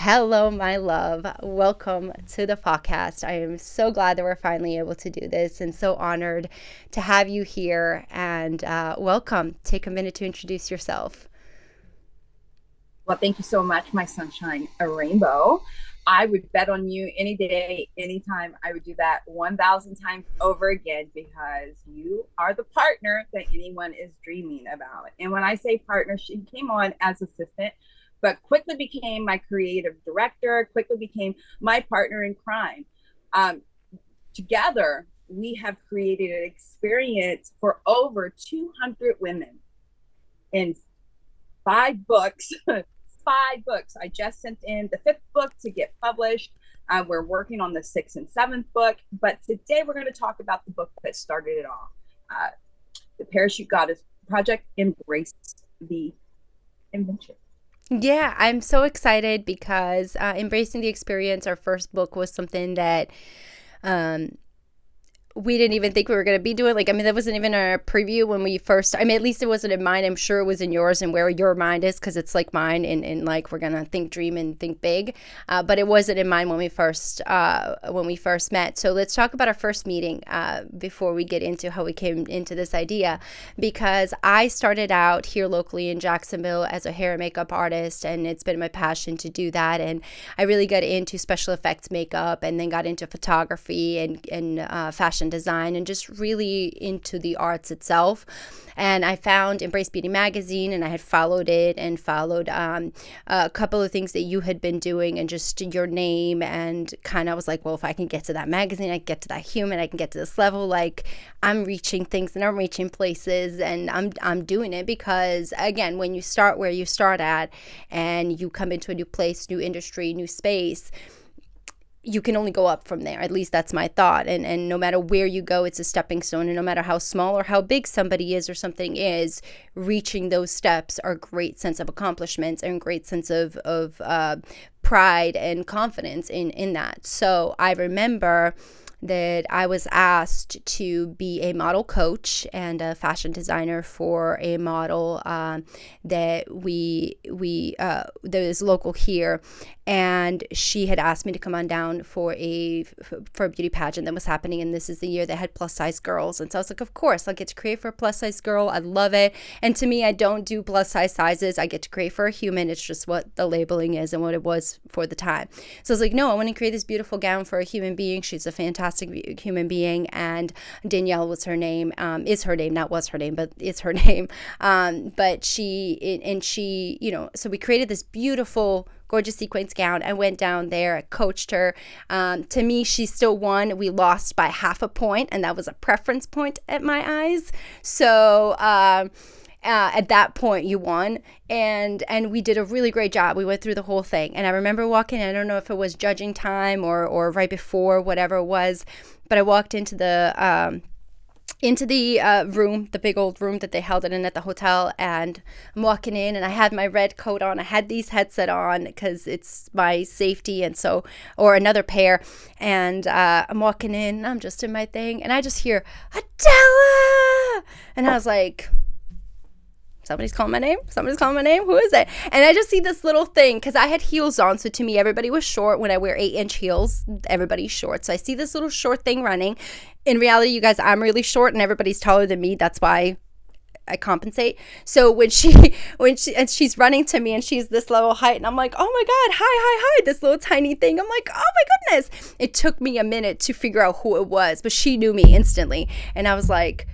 Hello, my love. Welcome to the podcast. I am so glad that we're finally able to do this and so honored to have you here. And welcome. Take a minute to introduce yourself. Well, thank you so much, my sunshine, a rainbow. I would bet on you any day, anytime. I would do that 1,000 times over again because you are the partner that anyone is dreaming about. And when I say partner, she came on as assistant, but quickly became my creative director, quickly became my partner in crime. Um, Together, we have created an experience for over 200 women in 5 books. 5 books. I just sent in the 5th book to get published. We're working on the 6th and 7th book, but today we're going to talk about the book that started it all. Uh, the Parachute Goddess Project embraced the invention. Yeah, I'm so excited because Embracing the Experience, our first book, was something that um, we didn't even think we were going to be doing. That wasn't even a preview when we first, at least it wasn't in mine. I'm sure it was in yours and where your mind is, because it's like mine and like we're going to think, dream and think big. But it wasn't in mine when we first met. So let's talk about our first meeting before we get into how we came into this idea, because I started out here locally in Jacksonville as a hair and makeup artist, and it's been my passion to do that. And I really got into special effects makeup and then got into photography and fashion design and just really into the arts itself. And I found Embrace Beauty magazine, and I had followed it and followed a couple of things that you had been doing and just your name, and kind of was like, well, if I can get to that magazine, I can get to that human, I can get to this level. Like, I'm reaching things and I'm reaching places, and I'm doing it because, again, when you start where you start at and you come into a new place, new industry, new space, you can only go up from there. At least that's my thought. And no matter where you go, it's a stepping stone. And no matter how small or how big somebody is or something is, reaching those steps are a great sense of accomplishments and great sense of pride and confidence in that. So I remember that I was asked to be a model coach and a fashion designer for a model that is local here, and she had asked me to come on down for a beauty pageant that was happening, and this is the year they had plus size girls. And so I was like, of course I'll get to create for a plus size girl. I love it. And to me, I don't do plus size sizes. I get to create for a human. It's just what the labeling is and what it was for the time. So I was like, no, I want to create this beautiful gown for a human being. She's a fantastic human being, and Danielle was her name, is her name, not was her name, but is her name. But she, so we created this beautiful, gorgeous sequence gown. I went down there, I coached her. To me, she still won. We lost by half a point, and that was a preference point at my eyes. So at that point, you won, and we did a really great job. We went through the whole thing, and I remember walking in, I don't know if it was judging time or right before, whatever it was, but I walked into the room, the big old room that they held it in at the hotel, and I'm walking in, and I had my red coat on. I had these headset on because it's my safety, and so, or another pair, and I'm walking in, and I'm just in my thing, and I just hear, Adela! And I was like, somebody's calling my name. Who is it? And I just see this little thing, because I had heels on. So to me, everybody was short. When I wear 8-inch heels, everybody's short. So I see this little short thing running. In reality, you guys, I'm really short and everybody's taller than me. That's why I compensate. So when she's running to me and she's this little height, and I'm like, oh my God, hi, this little tiny thing. I'm like, oh my goodness. It took me a minute to figure out who it was, but she knew me instantly. And I was like,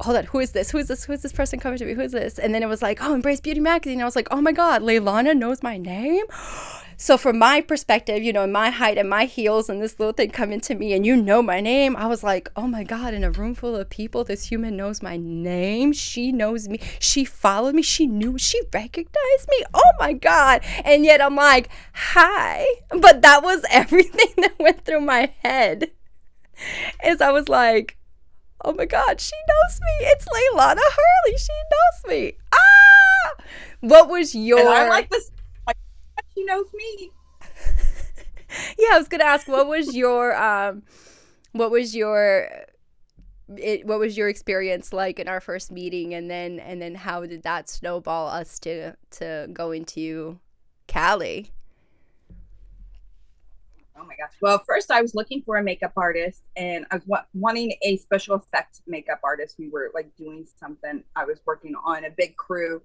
hold on, who is this person coming to me? Who is this? And then it was like, oh, Embrace Beauty magazine. I was like, oh my God, Laylonna knows my name. So from my perspective, my height and my heels and this little thing coming to me, and my name, I was like, oh my God, in a room full of people, this human knows my name. She knows me. She followed me. She recognized me. Oh my God. And yet I'm like, hi. But that was everything that went through my head, is I was like, oh my God, she knows me. It's Laylonna Hurley. She knows me. Ah! What was your... And I like this. She knows me. Yeah, I was gonna ask, what was your experience like in our first meeting, and then how did that snowball us to go into Cali? gosh. Well, first I was looking for a makeup artist, and I was wanting a special effects makeup artist. We were like doing something. I was working on a big crew.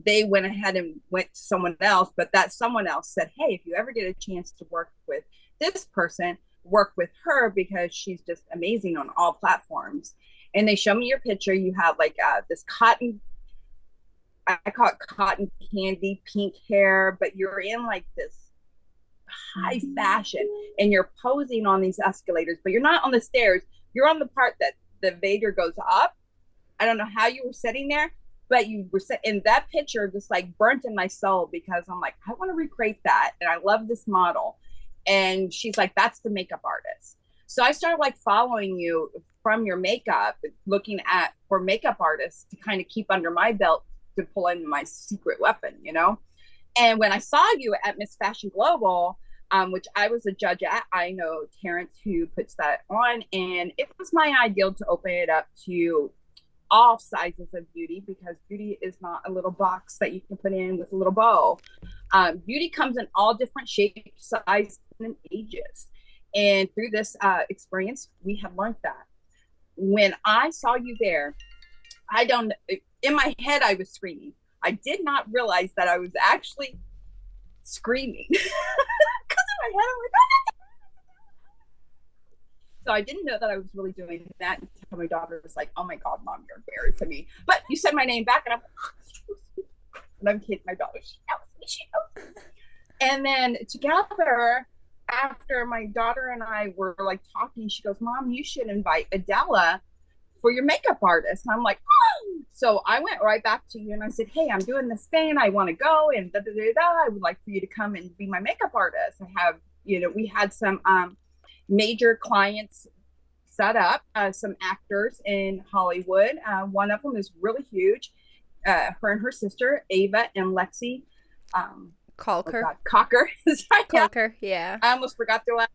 They went ahead and went to someone else, but that someone else said, hey, if you ever get a chance to work with this person, work with her because she's just amazing on all platforms. And they show me your picture. You have like this cotton, I call it cotton candy pink hair, but you're in like this high fashion and you're posing on these escalators, but you're not on the stairs. You're on the part that the Vader goes up. I don't know how you were sitting there, but you were in that picture, just like burnt in my soul, because I'm like, I want to recreate that. And I love this model. And she's like, that's the makeup artist. So I started like following you from your makeup, looking at for makeup artists to kind of keep under my belt to pull in my secret weapon, you know? And when I saw you at Miss Fashion Global, which I was a judge at, I know Terrence who puts that on, and it was my ideal to open it up to all sizes of beauty, because beauty is not a little box that you can put in with a little bow. Beauty comes in all different shapes, sizes, and ages. And through this experience, we have learned that. When I saw you there, in my head, I was screaming. I did not realize that I was actually screaming. Because in my head, I'm like, oh, so I didn't know that I was really doing that until my daughter was like, oh my God, Mom, you're embarrassing me. But you said my name back, and I'm like, and I'm kidding my daughter. She knows. And then together, after my daughter and I were like talking, she goes, Mom, you should invite Adela for your makeup artist. And I'm like, oh. So I went right back to you and I said, hey, I'm doing this thing. I want to go, and I would like for you to come and be my makeup artist. I have, we had some major clients set up, some actors in Hollywood. One of them is really huge. Her and her sister, Ava and Lexi. Calker. Oh Cocker. Calker, yeah. I almost forgot their last.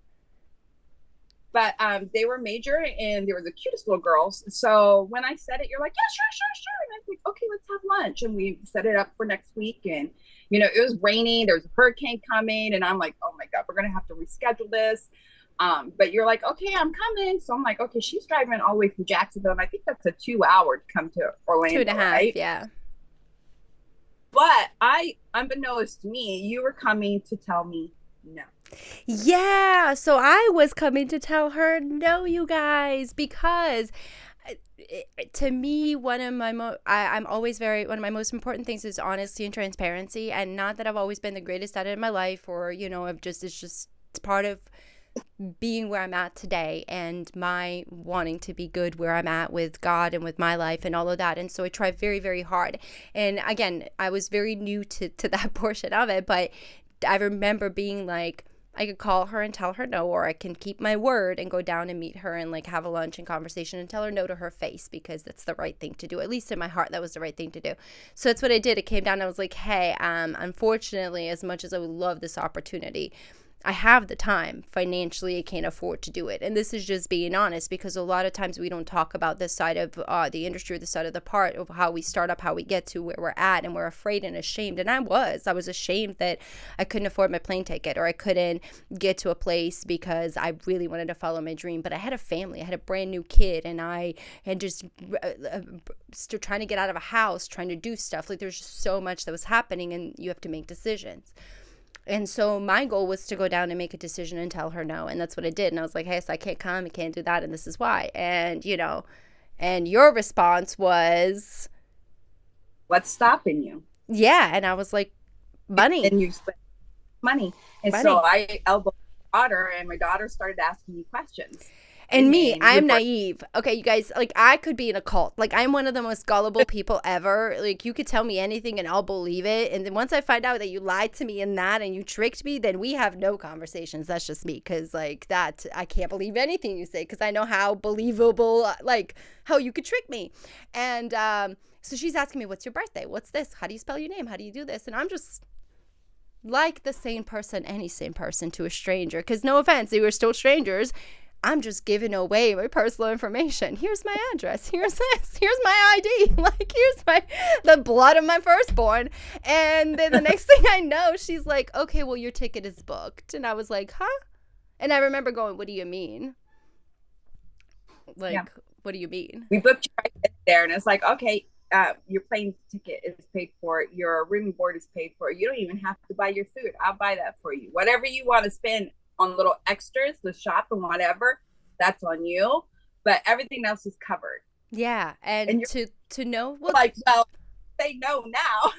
But they were major, and they were the cutest little girls. So when I said it, you're like, yeah, sure. And I was like, okay, let's have lunch. And we set it up for next week. And, it was raining. There was a hurricane coming. And I'm like, oh, my God, we're going to have to reschedule this. But you're like, okay, I'm coming. So I'm like, okay, she's driving all the way from Jacksonville. And I think that's a 2 hour to come to Orlando. 2.5, right? yeah. But unbeknownst to me, you were coming to tell me no. Yeah, so I was coming to tell her no, you guys, because to me, one of my one of my most important things is honesty and transparency. And not that I've always been the greatest at it in my life, or it's part of being where I'm at today, and my wanting to be good where I'm at with God and with my life and all of that. And so I try very, very hard. And again, I was very new to that portion of it, but I remember being like, I could call her and tell her no, or I can keep my word and go down and meet her and like have a lunch and conversation and tell her no to her face, because that's the right thing to do. At least in my heart, that was the right thing to do. So that's what I did. It came down and I was like, hey, unfortunately, as much as I would love this opportunity, I have the time. Financially, I can't afford to do it. And this is just being honest, because a lot of times we don't talk about this side of the industry, this side of the part of how we start up, how we get to where we're at, and we're afraid and ashamed. And I was ashamed that I couldn't afford my plane ticket, or I couldn't get to a place because I really wanted to follow my dream. But I had a family, I had a brand new kid, and I had just still trying to get out of a house, trying to do stuff. Like there's just so much that was happening, and you have to make decisions. And so my goal was to go down and make a decision and tell her no. And that's what I did. And I was like, hey, so I can't come. I can't do that. And this is why. And, and your response was, what's stopping you? Yeah. And I was like, money. And you spent money. And money. So I elbowed my daughter, and my daughter started asking me questions. And me, I'm naive. Okay, you guys, like, I could be in a cult. Like, I'm one of the most gullible people ever. Like, you could tell me anything and I'll believe it. And then once I find out that you lied to me in that and you tricked me, then we have no conversations. That's just me. Because, like, that, I can't believe anything you say, because I know how believable, like, how you could trick me. And so she's asking me, what's your birthday? What's this? How do you spell your name? How do you do this? And I'm just like the same person, any same person to a stranger. Because no offense, they were still strangers. I'm just giving away my personal information. Here's my address. Here's this. Here's my ID. Like, here's the blood of my firstborn. And then the next thing I know, she's like, okay, well, your ticket is booked. And I was like, huh? And I remember going, what do you mean? Yeah. Like, what do you mean? We booked you right there, and it's like, okay, your plane ticket is paid for, your room and board is paid for. You don't even have to buy your food. I'll buy that for you. Whatever you want to spend on little extras, the shop and whatever, that's on you. But everything else is covered. Yeah, and And you're to know, well, like, well, say no now.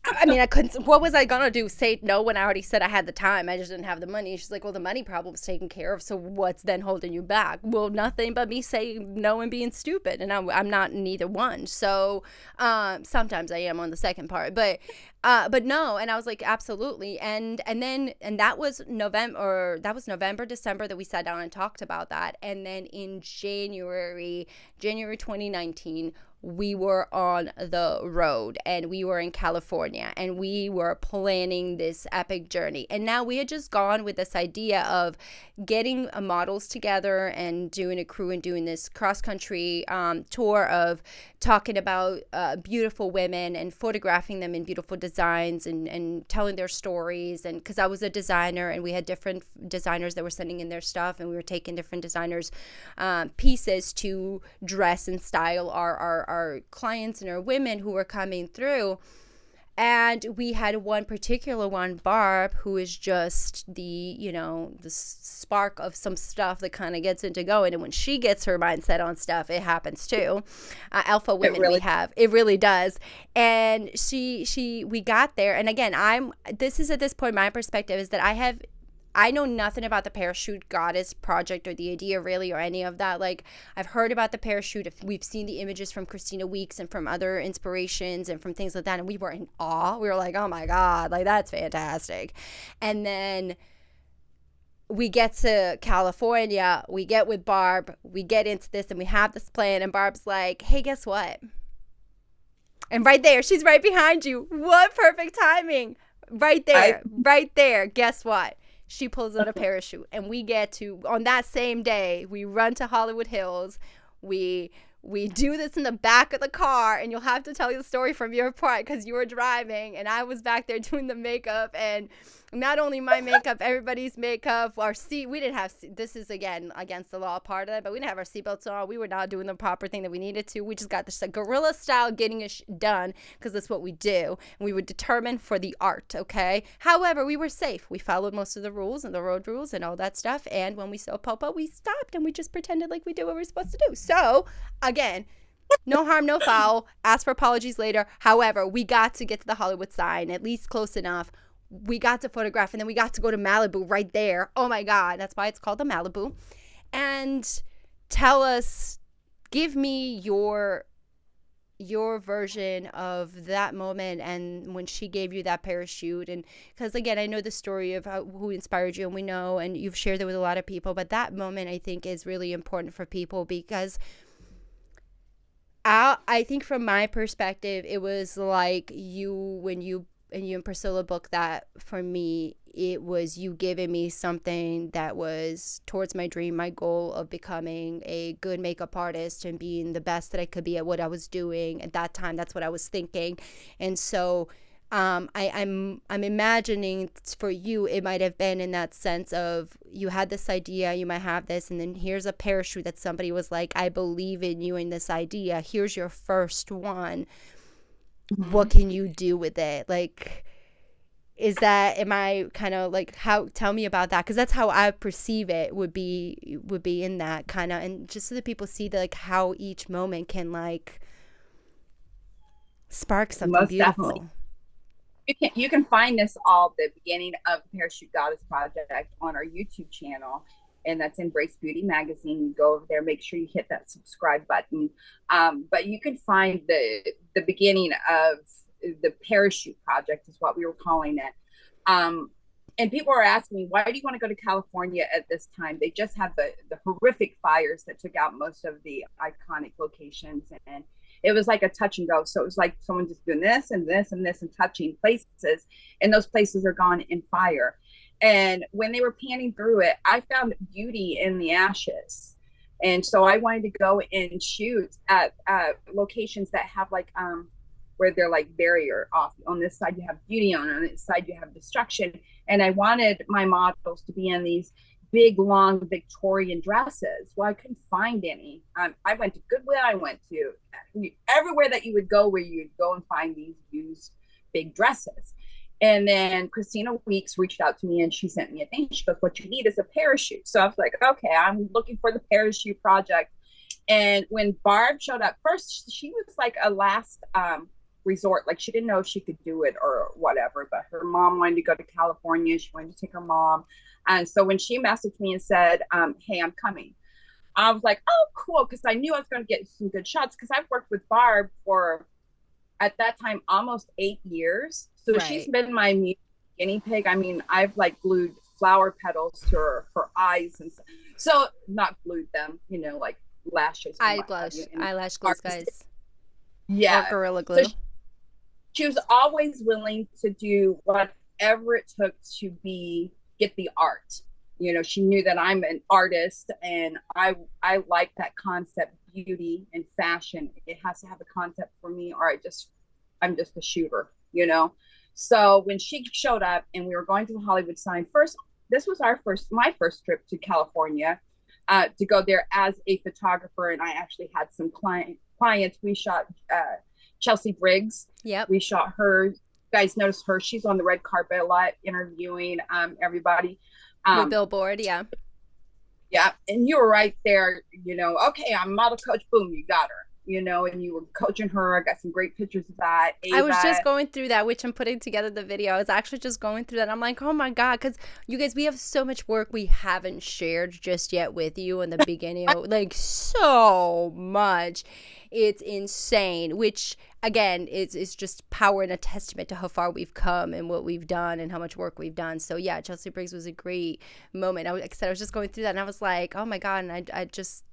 I mean, I couldn't. What was I gonna do? Say no when I already said I had the time? I just didn't have the money. She's like, "Well, the money problem's taken care of. So what's then holding you back?" Well, nothing but me saying no and being stupid, and I'm not in either one. So sometimes I am on the second part, but no. And I was like, absolutely. And that was November, or that was November, December that we sat down and talked about that. And then in January 2019, we were on the road and we were in California and we were planning this epic journey. And now we had just gone with this idea of getting models together and doing a crew and doing this cross country tour of talking about beautiful women and photographing them in beautiful designs and telling their stories. And because I was a designer and we had different designers that were sending in their stuff, and we were taking different designers pieces to dress and style our clients and our women who were coming through. And we had one particular one, Barb, who is just the spark of some stuff that kind of gets into going. And when she gets her mindset on stuff, it happens too. Alpha women we have, it really does. And we got there. And again, this is at this point, my perspective is that I know nothing about the parachute goddess project or the idea really or any of that. Like, I've heard about the parachute. We've seen the images from Christina Weeks and from other inspirations and from things like that. And we were in awe. We were like, oh my God, like that's fantastic. And then we get to California, we get with Barb, we get into this and we have this plan. And Barb's like, hey, guess what? And right there, she's right behind you. What perfect timing. Right there. Guess what? She pulls out a parachute and we get to, on that same day, we run to Hollywood Hills. We do this in the back of the car, and you'll have to tell the story from your part because you were driving and I was back there doing the makeup. And not only my makeup, everybody's makeup, our seat, we didn't have, this is again against the law part of it, but we didn't have our seatbelts on. We were not doing the proper thing that we needed to. We just got this guerrilla style getting it done because that's what we do. And we were determined for the art, okay? However, we were safe. We followed most of the rules and the road rules and all that stuff. And when we saw Popo, we stopped and we just pretended like we did what we were supposed to do. So, again, no harm, no foul. Ask for apologies later. However, we got to get to the Hollywood sign, at least close enough. We got to photograph, and then we got to go to Malibu right there. Oh my God, that's why it's called the Malibu. And tell us, give me your version of that moment and when she gave you that parachute. And because again, I know the story of who inspired you, and we know, and you've shared it with a lot of people, but that moment I think is really important for people because I think from my perspective, it was like when you and Priscilla booked that for me, it was you giving me something that was towards my dream, my goal of becoming a good makeup artist and being the best that I could be at what I was doing at that time. That's what I was thinking. And so I'm imagining for you, it might have been in that sense of you had this idea, you might have this, and then here's a parachute that somebody was like, I believe in you in this idea. Here's your first one. Mm-hmm. What can you do with it? Like, am I kind of like, tell me about that? Because that's how I perceive it would be in that kind of, and just so that people see that, like, how each moment can like spark something most beautiful. Definitely. You can find this all the beginning of Parachute Goddess Project on our YouTube channel, and that's Embrace Beauty Magazine. You go over there, make sure you hit that subscribe button. But you can find the beginning of the Parachute Project is what we were calling it. And people are asking me, why do you want to go to California at this time? They just had the horrific fires that took out most of the iconic locations, and it was like a touch and go. So it was like someone just doing this and this and this and touching places, and those places are gone in fire. And when they were panning through it, I found beauty in the ashes. And so I wanted to go and shoot at locations that have like, where they're like barrier off. On this side, you have beauty, on this side, you have destruction. And I wanted my models to be in these big, long Victorian dresses. Well, I couldn't find any. I went to Goodwill. I went to everywhere that you would go where you'd go and find these used big dresses. And then Christina Weeks reached out to me and she sent me a thing. She goes, what you need is a parachute. So I was like, okay, I'm looking for the parachute project. And when Barb showed up, first she was like a last resort. Like she didn't know if she could do it or whatever, but her mom wanted to go to California. She wanted to take her mom. And so when she messaged me and said, hey, I'm coming, I was like, oh, cool. Because I knew I was going to get some good shots because I've worked with Barb for, at that time, almost 8 years. So right. She's been my guinea pig. I mean, I've like glued flower petals to her eyes. And so not glued them, you know, like lashes. Eyelash glue, guys. Yeah. Or Gorilla Glue. So she was always willing to do whatever it took to get the art. You know, she knew that I'm an artist and I like that concept, beauty and fashion. It has to have a concept for me or I'm just a shooter, you know? So when she showed up and we were going to the Hollywood sign first, this was my first trip to California to go there as a photographer. And I actually had some clients. We shot Chelsea Briggs. Yep. We shot her. You guys notice her. She's on the red carpet a lot, interviewing everybody. With Billboard, yeah. Yeah, and you were right there, you know, okay, I'm model coach, boom, you got her, you know, and you were coaching her. I got some great pictures of that. I was just going through that, which I'm putting together the video. I was actually just going through that. I'm like, oh my God, because you guys, we have so much work we haven't shared just yet with you in the beginning, like so much. It's insane, which again, it's just power and a testament to how far we've come and what we've done and how much work we've done. So yeah, Chelsea Briggs was a great moment. Like I said, I was just going through that and I was like, oh my God. And I just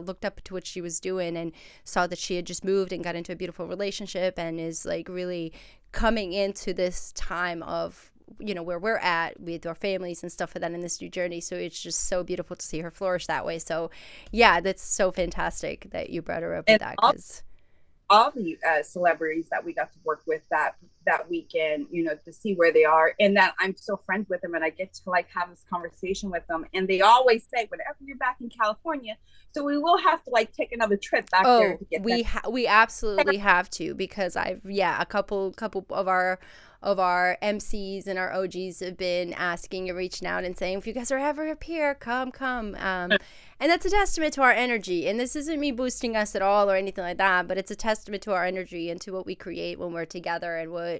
looked up to what she was doing and saw that she had just moved and got into a beautiful relationship and is like really coming into this time of, you know, where we're at with our families and stuff like that in this new journey. So it's just so beautiful to see her flourish that way. So yeah, that's so fantastic that you brought her up with that. Because all the celebrities that we got to work with that weekend, you know, to see where they are and that I'm still friends with them and I get to like have this conversation with them. And they always say, whenever you're back in California, so we will have to like take another trip back there to get we absolutely have to, because a couple of our MCs and our OGs have been asking and reaching out and saying, if you guys are ever up here, come. And that's a testament to our energy. And this isn't me boosting us at all or anything like that, but it's a testament to our energy and to what we create when we're together and what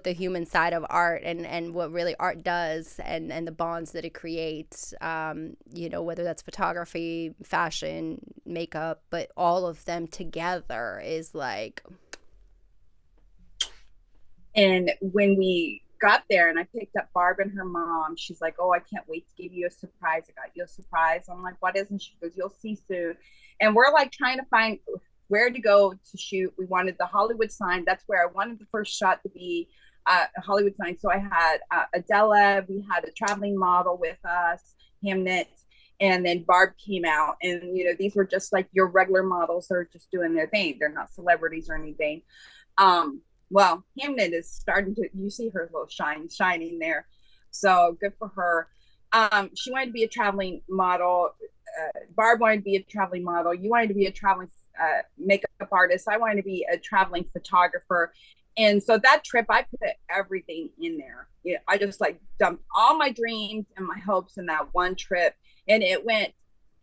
the human side of art and what really art does and the bonds that it creates, you know, whether that's photography, fashion, makeup, but all of them together is like. And when we got there and I picked up Barb and her mom, she's like, oh, I can't wait to give you a surprise. I got you a surprise. I'm like, what isn't? She goes, you'll see soon. And we're like trying to find where to go to shoot. We wanted the Hollywood sign. That's where I wanted the first shot to be, a Hollywood sign. So I had Adela, we had a traveling model with us, Innate, and then Barb came out. And, you know, these were just like your regular models that are just doing their thing. They're not celebrities or anything. Well, Innate is starting to, you see her little shining there. So good for her. She wanted to be a traveling model. Barb wanted to be a traveling model. You wanted to be a traveling makeup artist. I wanted to be a traveling photographer. And so that trip, I put everything in there. Yeah, I just like dumped all my dreams and my hopes in that one trip. And it went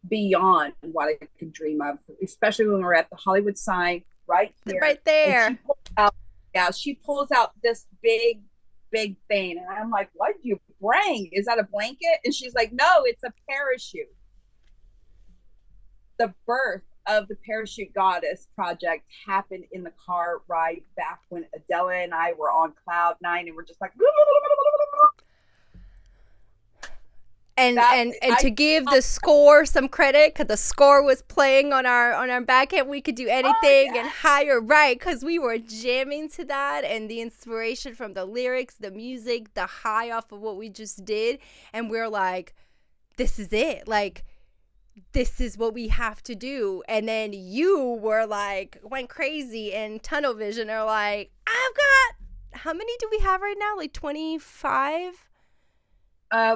beyond what I could dream of, especially when we were at the Hollywood sign right here. Right there. She pulls out this big thing. And I'm like, what did you bring? Is that a blanket? And she's like, no, it's a parachute. The birth of the Parachute Goddess project happened in the car ride back when Adela and I were on cloud 9 and we're just like, and to give the score some credit, because the score was playing on our back end, we could do anything and higher, right? Because we were jamming to that and the inspiration from the lyrics, the music, the high off of what we just did, and we're like, this is it, like this is what we have to do. And then you were like, went crazy and tunnel vision, or like, I've got, how many do we have right now? Like 25?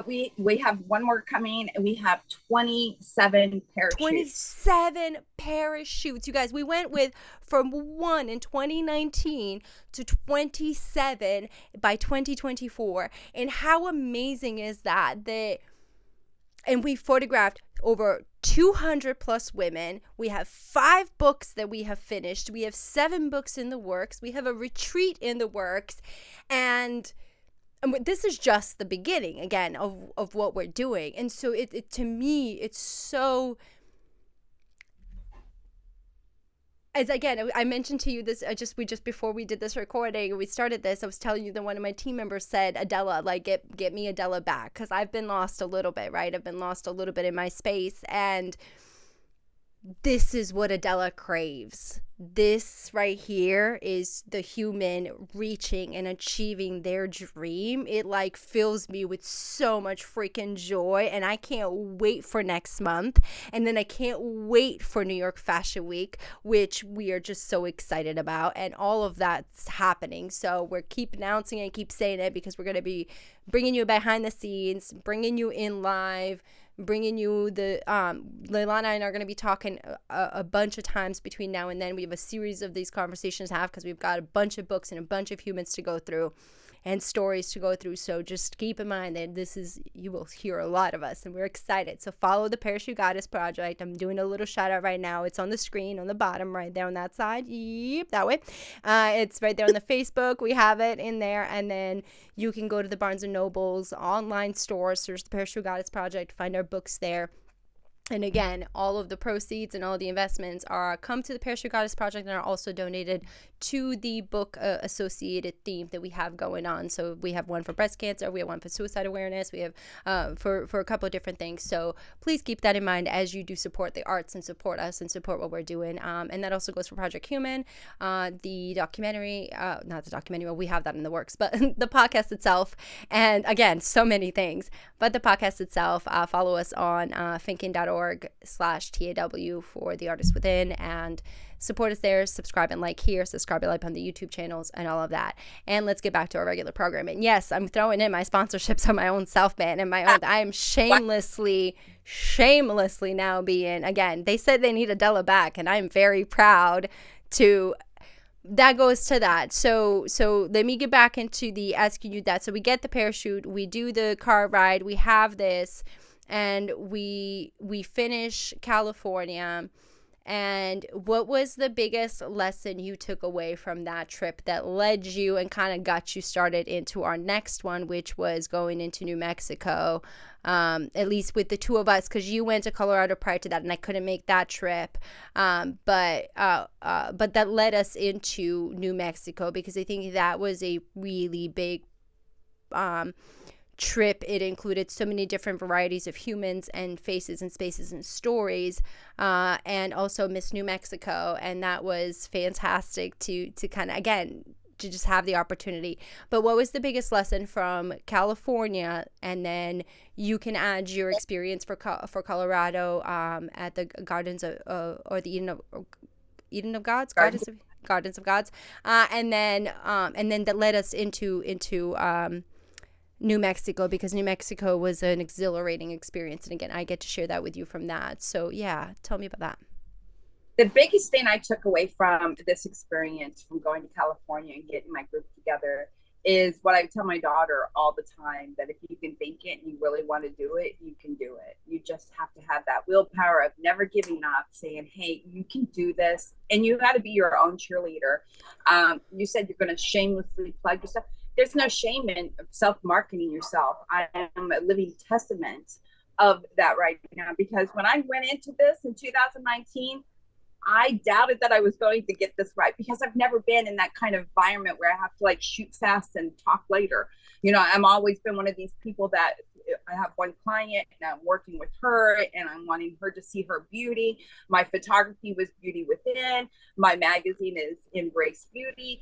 We have one more coming, and we have 27 parachutes. 27 parachutes. You guys, we went with from 1 in 2019 to 27 by 2024. And how amazing is that? And we photographed over 200 plus women. We have 5 books that we have finished. We have 7 books in the works. We have a retreat in the works. And this is just the beginning, again, of what we're doing. And so it to me, it's so, as again, I mentioned to you this, we just before we did this recording, we started this, I was telling you that one of my team members said, Adela, like, get me Adela back, because I've been lost a little bit, right? I've been lost a little bit in my space, and this is what Adela craves. This right here is the human reaching and achieving their dream. It like fills me with so much freaking joy, and I can't wait for next month. And then I can't wait for New York Fashion Week, which we are just so excited about, and all of that's happening. So we're keep announcing it, keep saying it, because we're going to be bringing you behind the scenes, bringing you in live, bringing you the Laylonna and I are going to be talking a bunch of times between now and then. We have a series of these conversations to have, because we've got a bunch of books and a bunch of humans to go through and stories to go through. So just keep in mind that you will hear a lot of us, and we're excited. So follow the Parachute Goddess Project. I'm doing a little shout out right now. It's on the screen on the bottom right there on that side. Yep, that way. It's right there on the Facebook. We have it in there. And then you can go to the Barnes & Noble's online store, search the Parachute Goddess Project, find our books there. And again, all of the proceeds and all the investments come to the Parachute Goddess Project, and are also donated to the book associated theme that we have going on. So we have one for breast cancer, we have one for suicide awareness, we have for a couple of different things. So please keep that in mind as you do support the arts and support us and support what we're doing. And that also goes for Project Human, the documentary, not the documentary, well, we have that in the works, but the podcast itself. And again, so many things, but the podcast itself. Follow us on thinking.org/TAW for the artist within, and support us there. Subscribe and like here, subscribe and like on the YouTube channels, and all of that. And let's get back to our regular programming. Yes, I'm throwing in my sponsorships on my own self ban and my own. I am shamelessly now being, again, they said they need Adela back, and I'm very proud to. That goes to that. So let me get back into the asking you that. So we get the parachute, we do the car ride, we have this, and we finish California. And what was the biggest lesson you took away from that trip that led you and kind of got you started into our next one, which was going into New Mexico, at least with the two of us, because you went to Colorado prior to that, and I couldn't make that trip. But that led us into New Mexico, because I think that was a really big trip. It included so many different varieties of humans and faces and spaces and stories, and also Miss New Mexico, and that was fantastic to kind of, again, to just have the opportunity. But what was the biggest lesson from California? And then you can add your experience for Colorado at the Gardens of or the Eden of Gods, Gardens of Gods, and then that led us into New Mexico, because New Mexico was an exhilarating experience. And again, I get to share that with you from that. So yeah, tell me about that. The biggest thing I took away from this experience, from going to California and getting my group together, is what I tell my daughter all the time, that if you can think it and you really want to do it, you can do it. You just have to have that willpower of never giving up, saying, hey, you can do this. And you got to be your own cheerleader. You said you're going to shamelessly plug yourself. There's no shame in self-marketing yourself. I am a living testament of that right now, because when I went into this in 2019, I doubted that I was going to get this right, because I've never been in that kind of environment where I have to like shoot fast and talk later. You know, I'm always been one of these people that I have one client and I'm working with her and I'm wanting her to see her beauty. My photography was Beauty Within. My magazine is Embrace Beauty.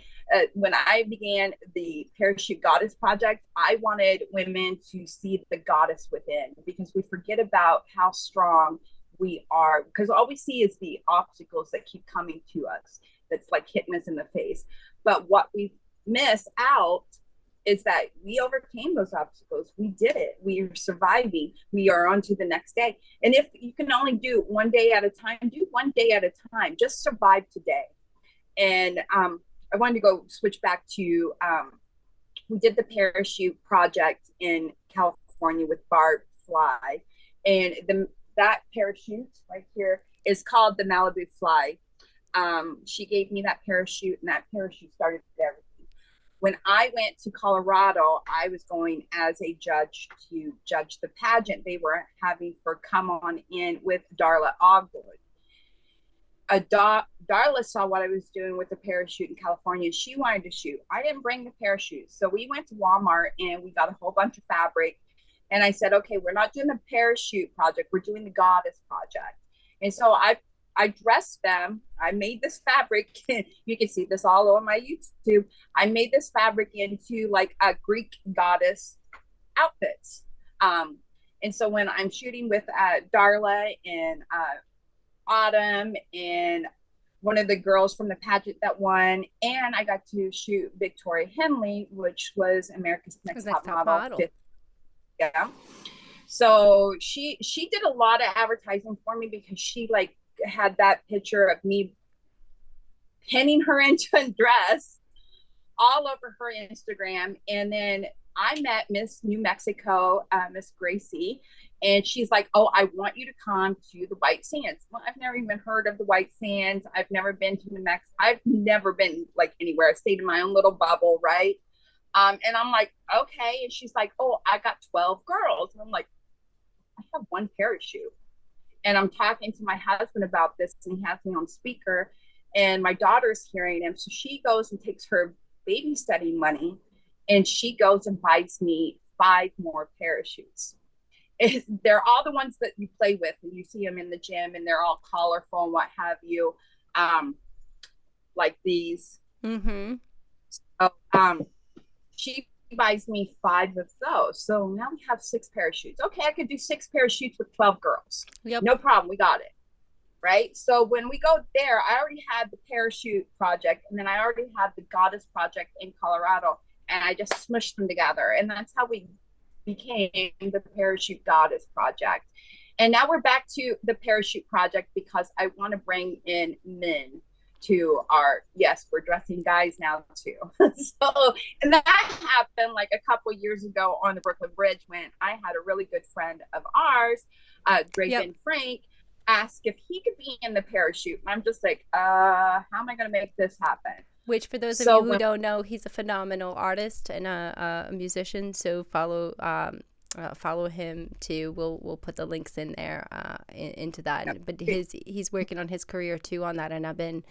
When I began the Parachute Goddess Project, I wanted women to see the goddess within, because we forget about how strong we are, because all we see is the obstacles that keep coming to us. That's like hitting us in the face. But what we miss out is that we overcame those obstacles. We did it. We are surviving. We are on to the next day. And if you can only do one day at a time, do one day at a time. Just survive today. And I wanted to go switch back to we did the parachute project in California with Barb Fly, and that parachute right here is called the Malibu Fly. She gave me that parachute, and that parachute started everything. When I went to Colorado, I was going as a judge to judge the pageant they were having for Come On In with Darla Ogwood. Darla saw what I was doing with the parachute in California. She wanted to shoot. I didn't bring the parachute. So we went to Walmart and we got a whole bunch of fabric. And I said, okay, we're not doing the parachute project. We're doing the goddess project. And so I dressed them. I made this fabric. You can see this all over my YouTube. I made this fabric into like a Greek goddess outfits. And so when I'm shooting with Darla and Autumn and one of the girls from the pageant that won, and I got to shoot Victoria Henley, which was America's Next Top Model. Yeah. So she did a lot of advertising for me because she like had that picture of me pinning her into a dress all over her Instagram. And then I met Miss New Mexico, Miss Gracie, and she's like, oh, I want you to come to the White Sands. Well, I've never even heard of the White Sands. I've never been to New Mexico. I've never been like anywhere. I stayed in my own little bubble, right? And I'm like, okay. And she's like, oh, I got 12 girls. And I'm like, I have one parachute. And I'm talking to my husband about this, and he has me on speaker, and my daughter's hearing him. So she goes and takes her baby study money, and she goes and buys me 5 more parachutes. They're all the ones that you play with, and you see them in the gym, and they're all colorful and what have you, like these. Mm-hmm. So, she buys me 5 of those. So now we have 6 parachutes. Okay, I could do 6 parachutes with 12 girls. Yep. No problem. We got it. Right? So when we go there, I already had the parachute project, and then I already had the goddess project in Colorado, and I just smushed them together. And that's how we became the parachute goddess project. And now we're back to the parachute project because I want to bring in men to our, yes, we're dressing guys now too. So, and that happened like a couple years ago on the Brooklyn Bridge when I had a really good friend of ours, Draven Frank, ask if he could be in the parachute. And I'm just like, how am I going to make this happen? Which, for those of you who don't know, he's a phenomenal artist and a musician. So follow him too. We'll put the links in there into that. Yep. But he's working on his career too on that, and I've been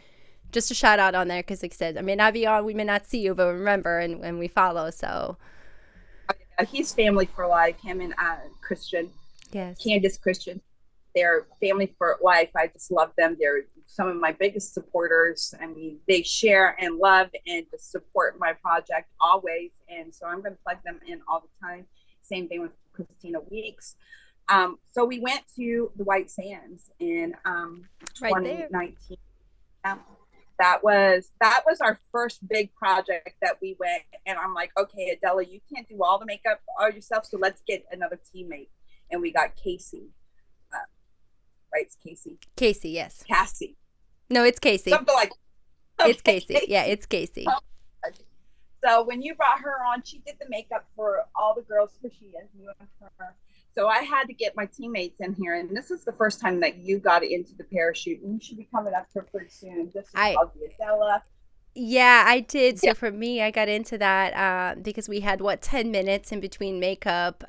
just a shout out on there because, like I said, I may not be on, we may not see you, but remember, and we follow. So he's family for life. Him and Christian, Candace Christian, they're family for life. I just love them. They're some of my biggest supporters. I mean, they share and love and just support my project always. And so I'm going to plug them in all the time. Same thing with Christina Weeks. So we went to the White Sands in 2019. That was our first big project that we went. And I'm like, okay, Adela, you can't do all the makeup all yourself. So let's get another teammate. And we got Casey. Right, it's Casey. Casey, yes. Cassie. No, it's Casey. Something like that. It's Casey. Yeah, it's Casey. So when you brought her on, she did the makeup for all the girls who she is, you and her. So I had to get my teammates in here, and this is the first time that you got into the parachute. And you should be coming up here pretty soon. This is called the Adela. Yeah, I did. So for me, I got into that because we had 10 minutes in between makeup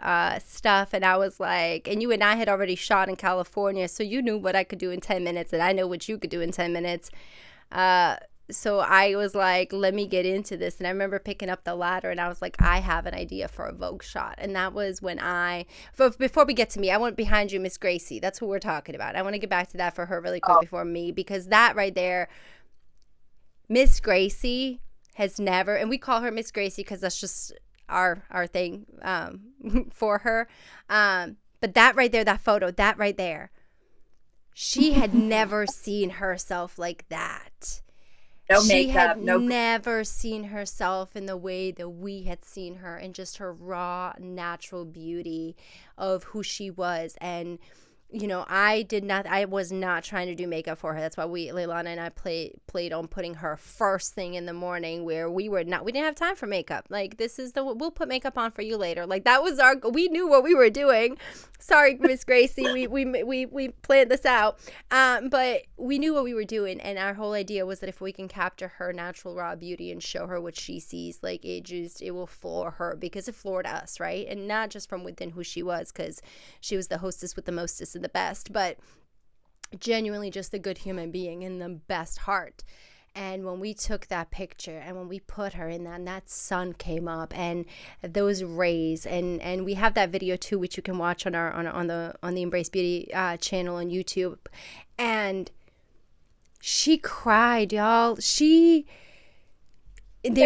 stuff, and I was like, and you and I had already shot in California, so you knew what I could do in 10 minutes, and I know what you could do in 10 minutes. So I was like, let me get into this. And I remember picking up the ladder, and I was like, I have an idea for a Vogue shot. And that was when before we get to me, I went behind you, Miss Gracie. That's who we're talking about. I want to get back to that for her really quick before me, because that right there, Miss Gracie has never, and we call her Miss Gracie because that's just our thing for her. But that right there, that photo, that right there, she had never seen herself like that. No She had makeup, no. never seen herself in the way that we had seen her, and just her raw, natural beauty of who she was. And I was not trying to do makeup for her. That's why Laylonna and I played on putting her first thing in the morning, where we didn't have time for makeup. Like, we'll put makeup on for you later. Like, that was we knew what we were doing. Sorry, Miss Gracie, we planned this out. But we knew what we were doing, and our whole idea was that if we can capture her natural raw beauty and show her what she sees, like, it will floor her, because it floored us, right? And not just from within who she was, because she was the hostess with the mostest and the best, but genuinely just a good human being and the best heart. And when we took that picture and when we put her in that, and that sun came up and those rays, and we have that video too, which you can watch on the Embrace Beauty channel on YouTube. And she cried, y'all. They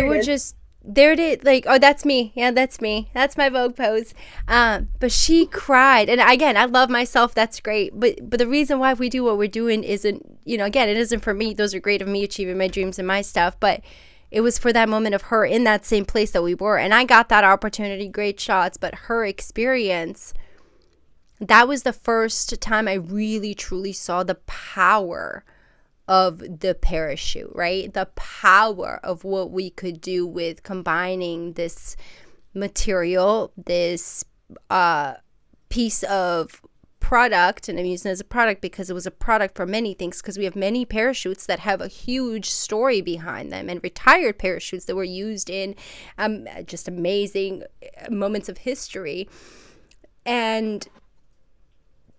were just there it is. Like, oh, that's me. Yeah, that's me. That's my Vogue pose. But she cried. And again, I love myself. That's great. But the reason why we do what we're doing isn't, again, it isn't for me. Those are great of me achieving my dreams and my stuff. But it was for that moment of her in that same place that we were. And I got that opportunity, great shots. But her experience, that was the first time I really, truly saw the power of the parachute, right? The power of what we could do with combining this material, this piece of product, and I'm using it as a product because it was a product for many things, because we have many parachutes that have a huge story behind them, and retired parachutes that were used in just amazing moments of history. And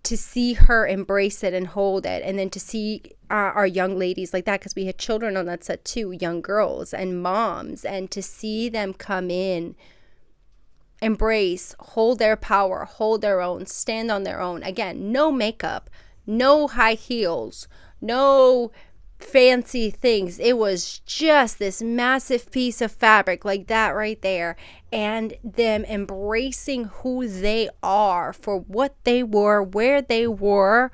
to see her embrace it and hold it, and then to see our young ladies like that, because we had children on that set too, young girls and moms, and to see them come in, embrace, hold their power, hold their own, stand on their own. Again, no makeup, no high heels, no fancy things. It was just this massive piece of fabric like that right there, and them embracing who they are for what they were, where they were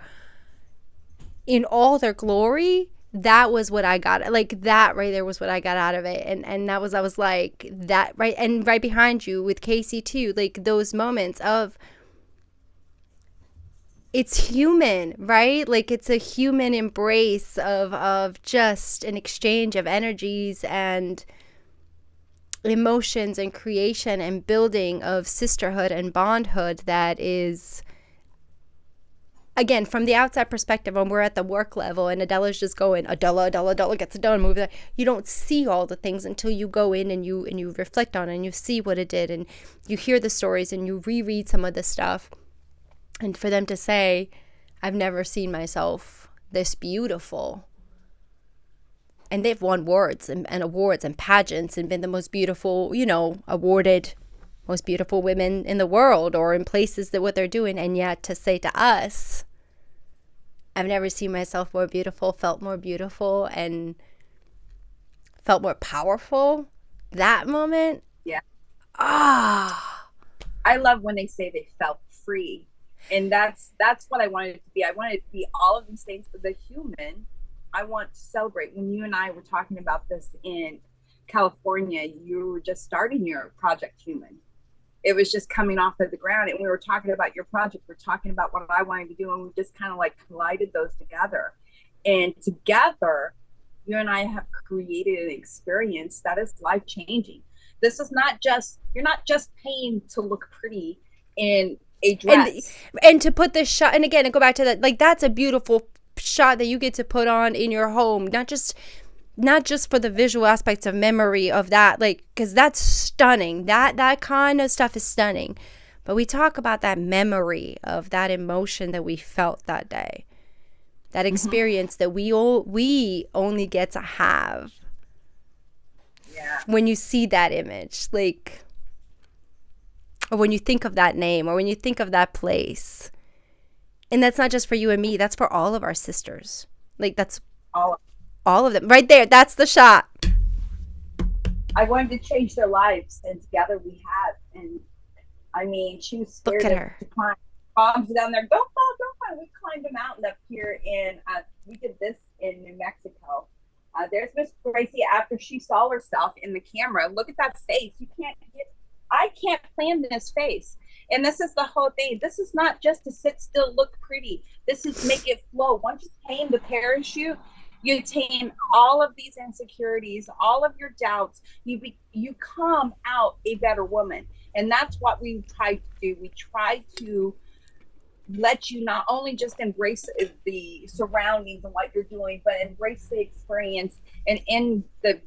in all their glory. That was what I got. Like, that right there was what I got out of it. And I was like, that right. And right behind you with Casey too, like those moments of, it's human, right? Like, it's a human embrace of just an exchange of energies and emotions and creation and building of sisterhood and bondhood that is, again, from the outside perspective, when we're at the work level and Adela's just going, Adela gets it done, move that. You don't see all the things until you go in and you reflect on it and you see what it did, and you hear the stories and you reread some of the stuff. And for them to say, I've never seen myself this beautiful. And they've won awards and awards and pageants and been the most beautiful, awarded most beautiful women in the world or in places that what they're doing. And yet to say to us, I've never seen myself more beautiful, felt more beautiful, and felt more powerful. That moment. Yeah. Ah. I love when they say they felt free. And that's what I wanted it to be. I wanted it to be all of these things, but the human, I want to celebrate. When you and I were talking about this in California, you were just starting your project Human. It was just coming off of the ground, and we were talking about your project. We're talking about what I wanted to do, and we just kind of like collided those together. And together, you and I have created an experience that is life changing. This is not just, you're not just paying to look pretty in a dress. And to put this shot, and again, I go back to that, like, that's a beautiful shot that you get to put on in your home, not just for the visual aspects of memory of that, like, because that's stunning. That kind of stuff is stunning. But we talk about that memory of that emotion that we felt that day, that experience that we only get to have. Yeah. When you see that image, like, or when you think of that name, or when you think of that place. And that's not just for you and me, that's for all of our sisters. Like, that's all of them right there. That's the shot. I wanted to change their lives, and together we have. And I mean, she was scared to climb bombs down there. Don't fall. We climbed a mountain up here we did this in New Mexico. There's Miss Gracie after she saw herself in the camera. Look at that face. I can't plan this face. And this is the whole thing. This is not just to sit still, look pretty. This is make it flow. Once you tame the parachute, you tame all of these insecurities, all of your doubts. You come out a better woman. And that's what we try to do. We try to let you not only just embrace the surroundings and what you're doing, but embrace the experience. And in the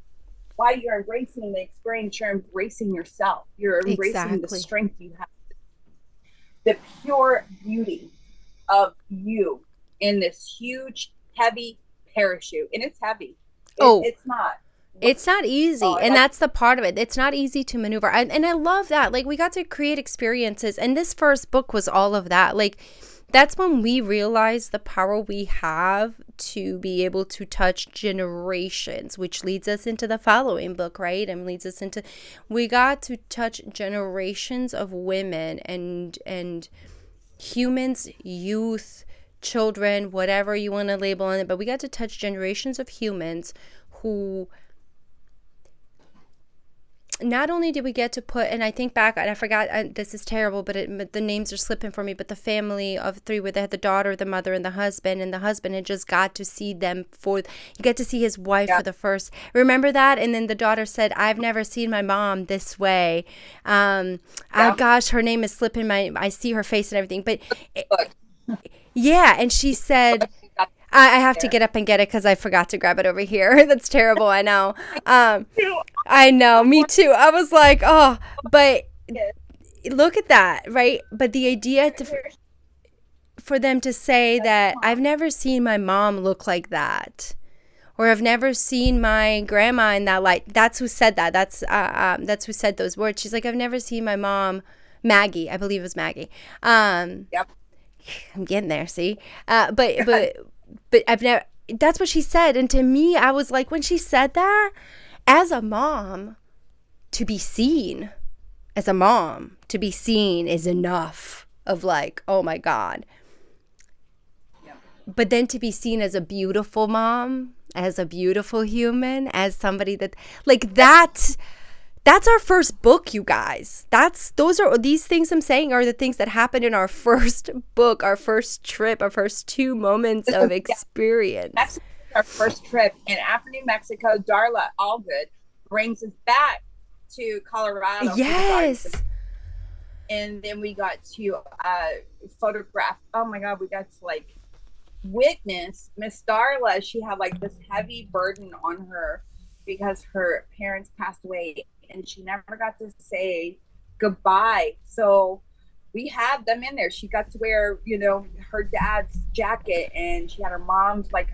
while you're embracing the experience, you're embracing yourself. You're embracing the strength you have, the pure beauty of you in this huge, heavy parachute. And it's heavy. It's not. It's not easy. And that's the part of it. It's not easy to maneuver. And I love that. Like, we got to create experiences. And this first book was all of that. Like, that's when we realized the power we have to be able to touch generations, which leads us into the following book, right? And leads us into, we got to touch generations of women and humans, youth, children, whatever you want to label on it. But we got to touch generations of humans who, not only did we get to put, and I think back, and I forgot, this is terrible, but the names are slipping for me, but the family of three where they had the daughter, the mother, and the husband had just got to see them you get to see his wife for the first, remember that? And then the daughter said, I've never seen my mom this way. Gosh, her name is slipping I see her face and everything, but yeah, and she said, I have to get up and get it because I forgot to grab it over here. That's terrible. I know. I know. Me too. I was like, oh, but look at that, right? But the idea for them to say that I've never seen my mom look like that, or I've never seen my grandma in that light. That's who said that. That's who said those words. She's like, I've never seen my mom, Maggie. I believe it was Maggie. Yep. I'm getting there. See, but I've never, that's what she said. And to me, I was like, when she said that, as a mom, to be seen as a mom, to be seen is enough of like, oh my God. Yeah. But then to be seen as a beautiful mom, as a beautiful human, as somebody that, like, that's our first book, you guys. These things I'm saying are the things that happened in our first book, our first trip, our first 2 moments of experience. That's our first trip. And after New Mexico, Darla Allgood brings us back to Colorado. Yes. And then we got to photograph. Oh my God, we got to like witness Miss Darla. She had like this heavy burden on her because her parents passed away and she never got to say goodbye. So we had them in there. She got to wear, her dad's jacket, and she had her mom's like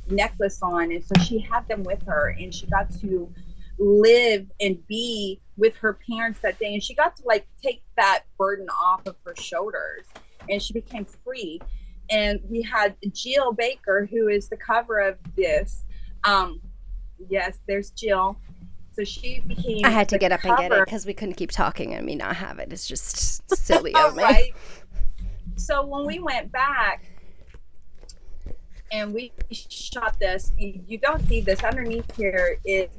necklace on. And so she had them with her, and she got to live and be with her parents that day. And she got to like take that burden off of her shoulders, and she became free. And we had Jill Baker, who is the cover of this. Yes, there's Jill. So she became. I had to get up and get it because we couldn't keep talking and me not have it. It's just silly of me. Right. So when we went back and we shot this, you don't see this. Underneath here is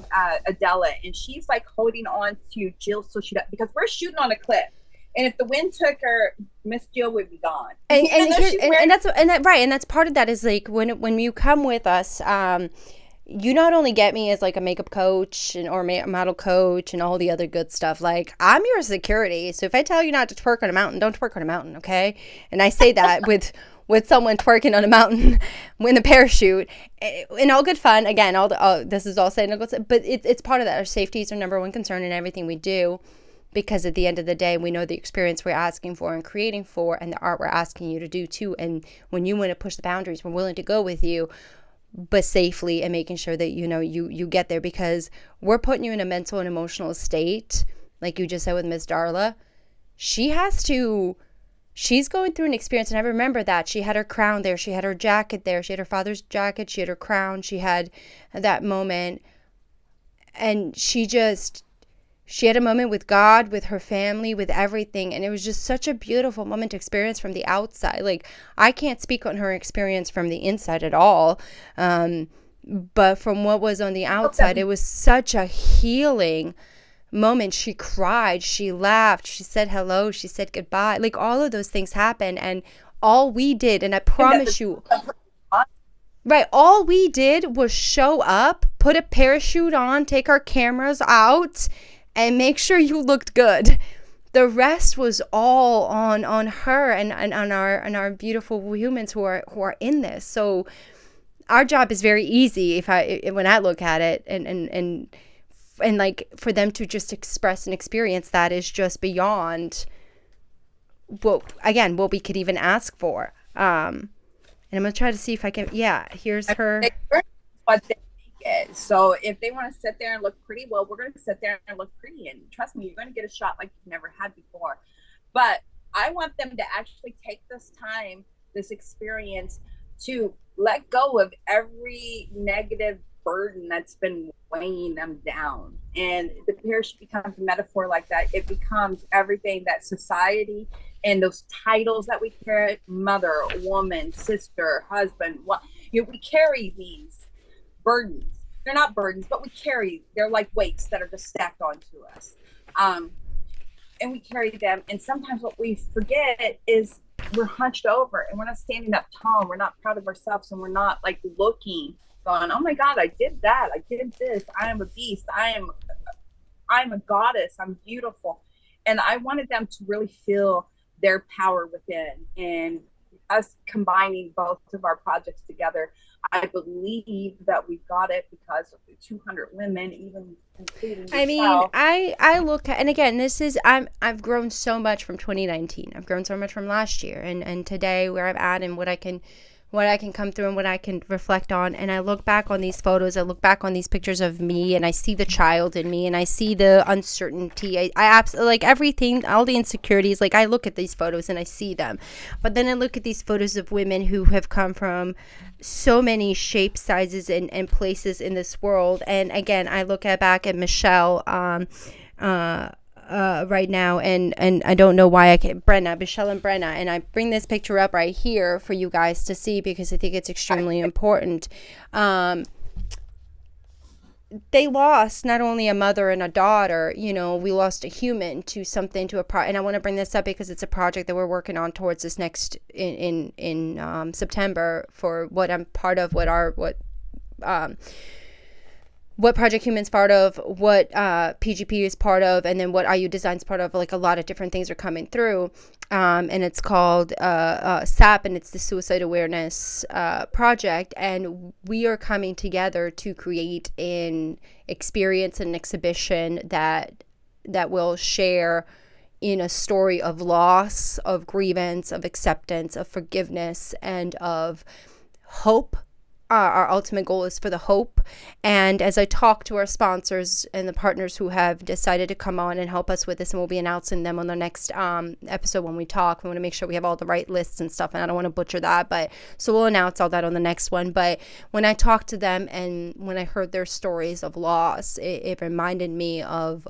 Adela, and she's like holding on to Jill because we're shooting on a cliff. And if the wind took her, Miss Jill would be gone. And that's part of that is like when you come with us, you not only get me as like a makeup coach or model coach and all the other good stuff. Like, I'm your security. So if I tell you not to twerk on a mountain, don't twerk on a mountain, okay? And I say that with someone twerking on a mountain in a parachute, in all good fun. Again, this is all saying, but it's part of that. Our safety is our number one concern in everything we do, because at the end of the day, we know the experience we're asking for and creating for, and the art we're asking you to do too. And when you want to push the boundaries, we're willing to go with you, but safely, and making sure that you get there, because we're putting you in a mental and emotional state, like you just said with Miss Darla. She's going through an experience, and I remember that she had her crown there, she had her jacket there, she had her father's jacket, she had her crown, she had that moment, and she had a moment with God, with her family, with everything. And it was just such a beautiful moment to experience from the outside. Like, I can't speak on her experience from the inside at all. But from what was on the I hope that outside, we it was such a healing moment. She cried, she laughed, she said hello, she said goodbye. Like all of those things happened. And all we did, and I that the promise you, of her right, all we did was show up, put a parachute on, take our cameras out, and make sure you looked good. The rest was all on her and on our beautiful humans who are in this. So our job is very easy when I look at it, and like for them to just express and experience that is just beyond what we could even ask for. And I'm gonna try to see if I can. Yeah, here's her. what they make it. So if they want to sit there and look pretty, well, we're going to sit there and look pretty. And trust me, you're going to get a shot like you've never had before. But I want them to actually take this time, this experience, to let go of every negative burden that's been weighing them down. And the parachute becomes a metaphor like that. It becomes everything that society and those titles that we carry, mother, woman, sister, husband, what, we carry these burdens. They're not burdens, but we carry, they're like weights that are just stacked onto us. And we carry them. And sometimes what we forget is we're hunched over and we're not standing up tall. We're not proud of ourselves, and we're not like looking, going, oh my God, I did that. I did this. I am a beast. I'm a goddess. I'm beautiful. And I wanted them to really feel their power within. And us combining both of our projects together, I believe that we've got it because of the 200 women, even including yourself. I mean, I look at, and again, I've grown so much from 2019. I've grown so much from last year, and today where I'm at, and what I can come through and what I can reflect on. And I look back on these photos, I look back on these pictures of me, and I see the child in me, and I see the uncertainty. I absolutely, like everything, all the insecurities, like I look at these photos and I see them. But then I look at these photos of women who have come from so many shapes, sizes, and places in this world. And again, I look back at Michelle, right now, and I don't know why Michelle and Brenna, and I bring this picture up right here for you guys to see because I think it's extremely important. They lost not only a mother and a daughter, we lost a human to something, and I want to bring this up because it's a project that we're working on towards this next in September for what I'm part of, what Project Human's part of, what PGP is part of, and then what IU Design's part of. Like a lot of different things are coming through, and it's called SAP, and it's the Suicide Awareness Project, and we are coming together to create an experience and an exhibition that will share in a story of loss, of grievance, of acceptance, of forgiveness, and of hope. Our ultimate goal is for the hope. And as I talk to our sponsors and the partners who have decided to come on and help us with this, and we'll be announcing them on the next episode when we talk. We want to make sure we have all the right lists and stuff, and I don't want to butcher that, but so we'll announce all that on the next one. But when I talked to them and when I heard their stories of loss, it reminded me of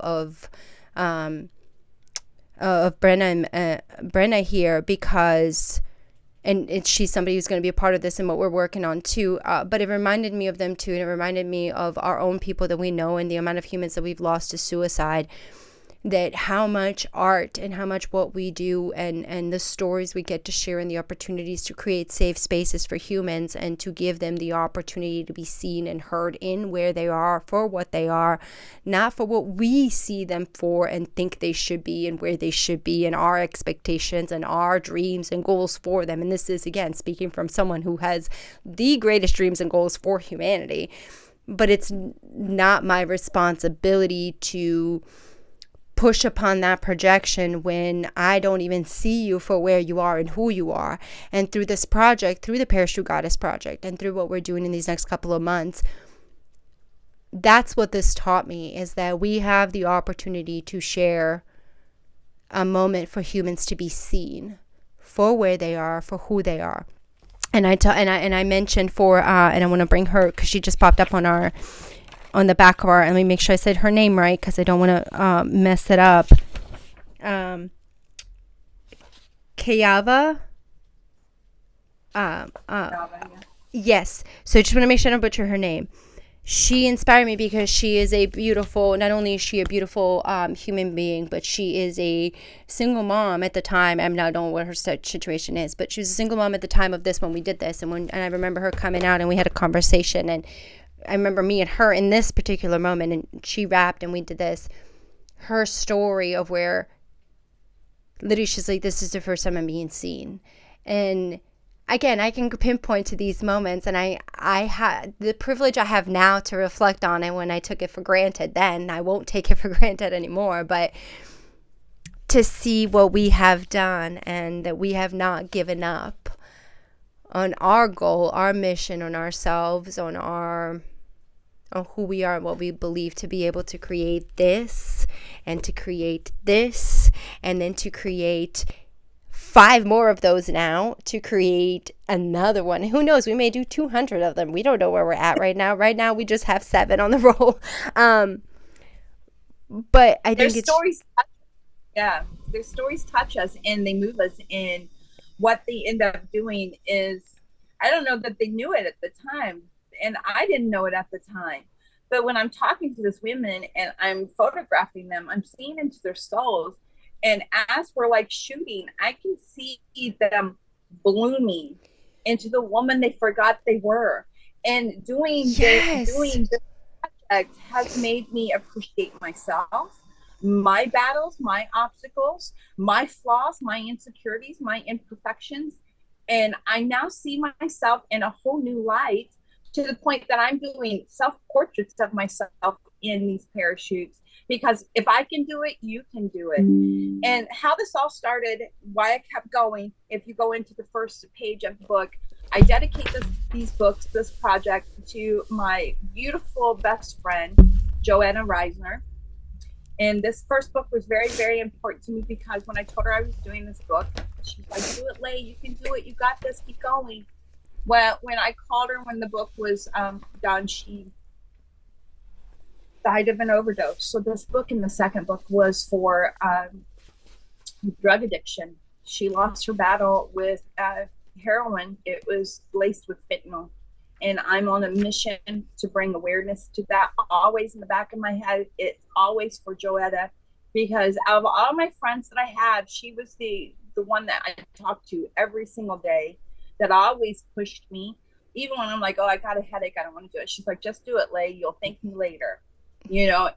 Brenna here, because she's somebody who's going to be a part of this and what we're working on too. But it reminded me of them too. And it reminded me of our own people that we know and the amount of humans that we've lost to suicide. That how much art and how much what we do and the stories we get to share and the opportunities to create safe spaces for humans and to give them the opportunity to be seen and heard in where they are, for what they are, not for what we see them for and think they should be and where they should be and our expectations and our dreams and goals for them. And this is, again, speaking from someone who has the greatest dreams and goals for humanity. But it's not my responsibility to push upon that projection when I don't even see you for where you are and who you are. And through this project, through the Parachute Goddess Project, and through what we're doing in these next couple of months, that's what this taught me, is that we have the opportunity to share a moment for humans to be seen for where they are, for who they are. And I mentioned and I want to bring her because she just popped up on the back of our, and let me make sure I said her name right because I don't want to mess it up. Kayava. Yes. So I just want to make sure I don't butcher her name. She inspired me because she is a beautiful, not only is she a beautiful human being, but she is a single mom at the time. I don't know what her situation is, but she was a single mom at the time of this when we did this. And I remember her coming out and we had a conversation. And I remember me and her in this particular moment, and she rapped and we did this. Her story of where literally she's like, this is the first time I'm being seen. And again, I can pinpoint to these moments, and I had the privilege I have now to reflect on it when I took it for granted then. I won't take it for granted anymore, but to see what we have done and that we have not given up on our goal, our mission, on ourselves, on who we are and what we believe, to be able to create this and to create this and then to create 5 more of those now, to create another one. Who knows? We may do 200 of them. We don't know where we're at right now. Right now, we just have 7 on the roll. But I think it's stories. Yeah, their stories touch us and they move us. And what they end up doing is, I don't know that they knew it at the time, and I didn't know it at the time. But when I'm talking to these women and I'm photographing them, I'm seeing into their souls. And as we're like shooting, I can see them blooming into the woman they forgot they were. And doing this project has made me appreciate myself, my battles, my obstacles, my flaws, my insecurities, my imperfections. And I now see myself in a whole new light, to the point that I'm doing self-portraits of myself in these parachutes. Because if I can do it, you can do it. And how this all started, why I kept going, if you go into the first page of the book, I dedicate these books, this project, to my beautiful best friend, Joanna Reisner. And this first book was very, very important to me, because when I told her I was doing this book, she's like, do it, Lay, you can do it, you got this, keep going. Well, when I called her when the book was done, she died of an overdose. So this book and the second book was for drug addiction. She lost her battle with heroin. It was laced with fentanyl. And I'm on a mission to bring awareness to that. Always in the back of my head, it's always for Joetta, because out of all my friends that I had, she was the one that I talked to every single day, that always pushed me. Even when I'm like, oh, I got a headache, I don't want to do it. She's like, just do it, Lay, you'll thank me later.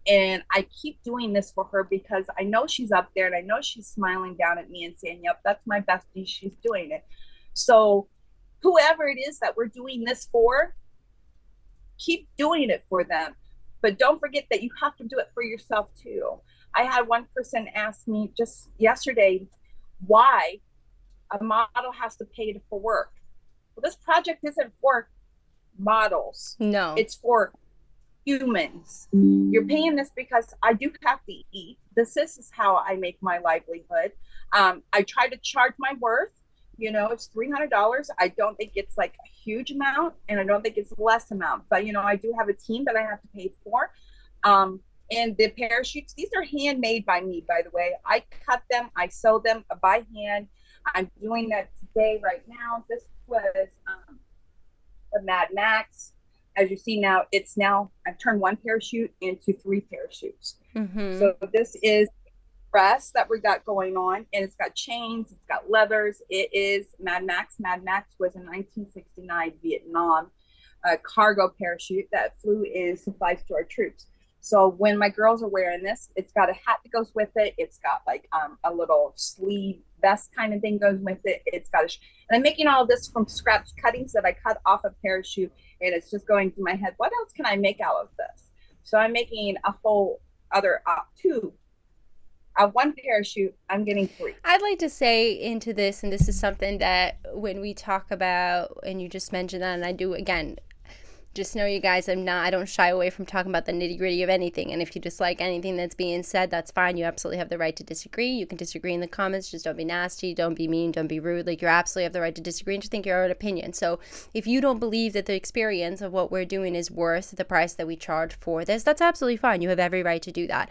And I keep doing this for her because I know she's up there and I know she's smiling down at me and saying, yep, that's my bestie, she's doing it. So whoever it is that we're doing this for, keep doing it for them. But don't forget that you have to do it for yourself too. I had one person ask me just yesterday why a model has to pay for work. Well, this project isn't for models. No. It's for humans. You're paying this because I do have to eat. This is how I make my livelihood. I try to charge my worth. It's $300. I don't think it's like a huge amount, and I don't think it's less amount. But I do have a team that I have to pay for. And the parachutes, these are handmade by me, by the way. I cut them, I sew them by hand. I'm doing that today, right now. This was a Mad Max. As you see now, I've turned 1 parachute into 3 parachutes. Mm-hmm. So this is dress that we got going on, and it's got chains, it's got leathers. It is Mad Max. Mad Max was a 1969 Vietnam cargo parachute that flew in supplies to our troops. So when my girls are wearing this, it's got a hat that goes with it. It's got like a little sleeve vest kind of thing goes with it. It's got and I'm making all of this from scratch cuttings that I cut off a parachute, and it's just going through my head. What else can I make out of this? So I'm making a whole other 2. Of 1 parachute, I'm getting 3. I'd like to say into this, and this is something that when we talk about, and you just mentioned that, and I do again, just know you guys, I don't shy away from talking about the nitty gritty of anything. And if you dislike anything that's being said, that's fine. You absolutely have the right to disagree. You can disagree in the comments. Just don't be nasty. Don't be mean. Don't be rude. Like, you absolutely have the right to disagree and just think your own opinion. So if you don't believe that the experience of what we're doing is worth the price that we charge for this, that's absolutely fine. You have every right to do that.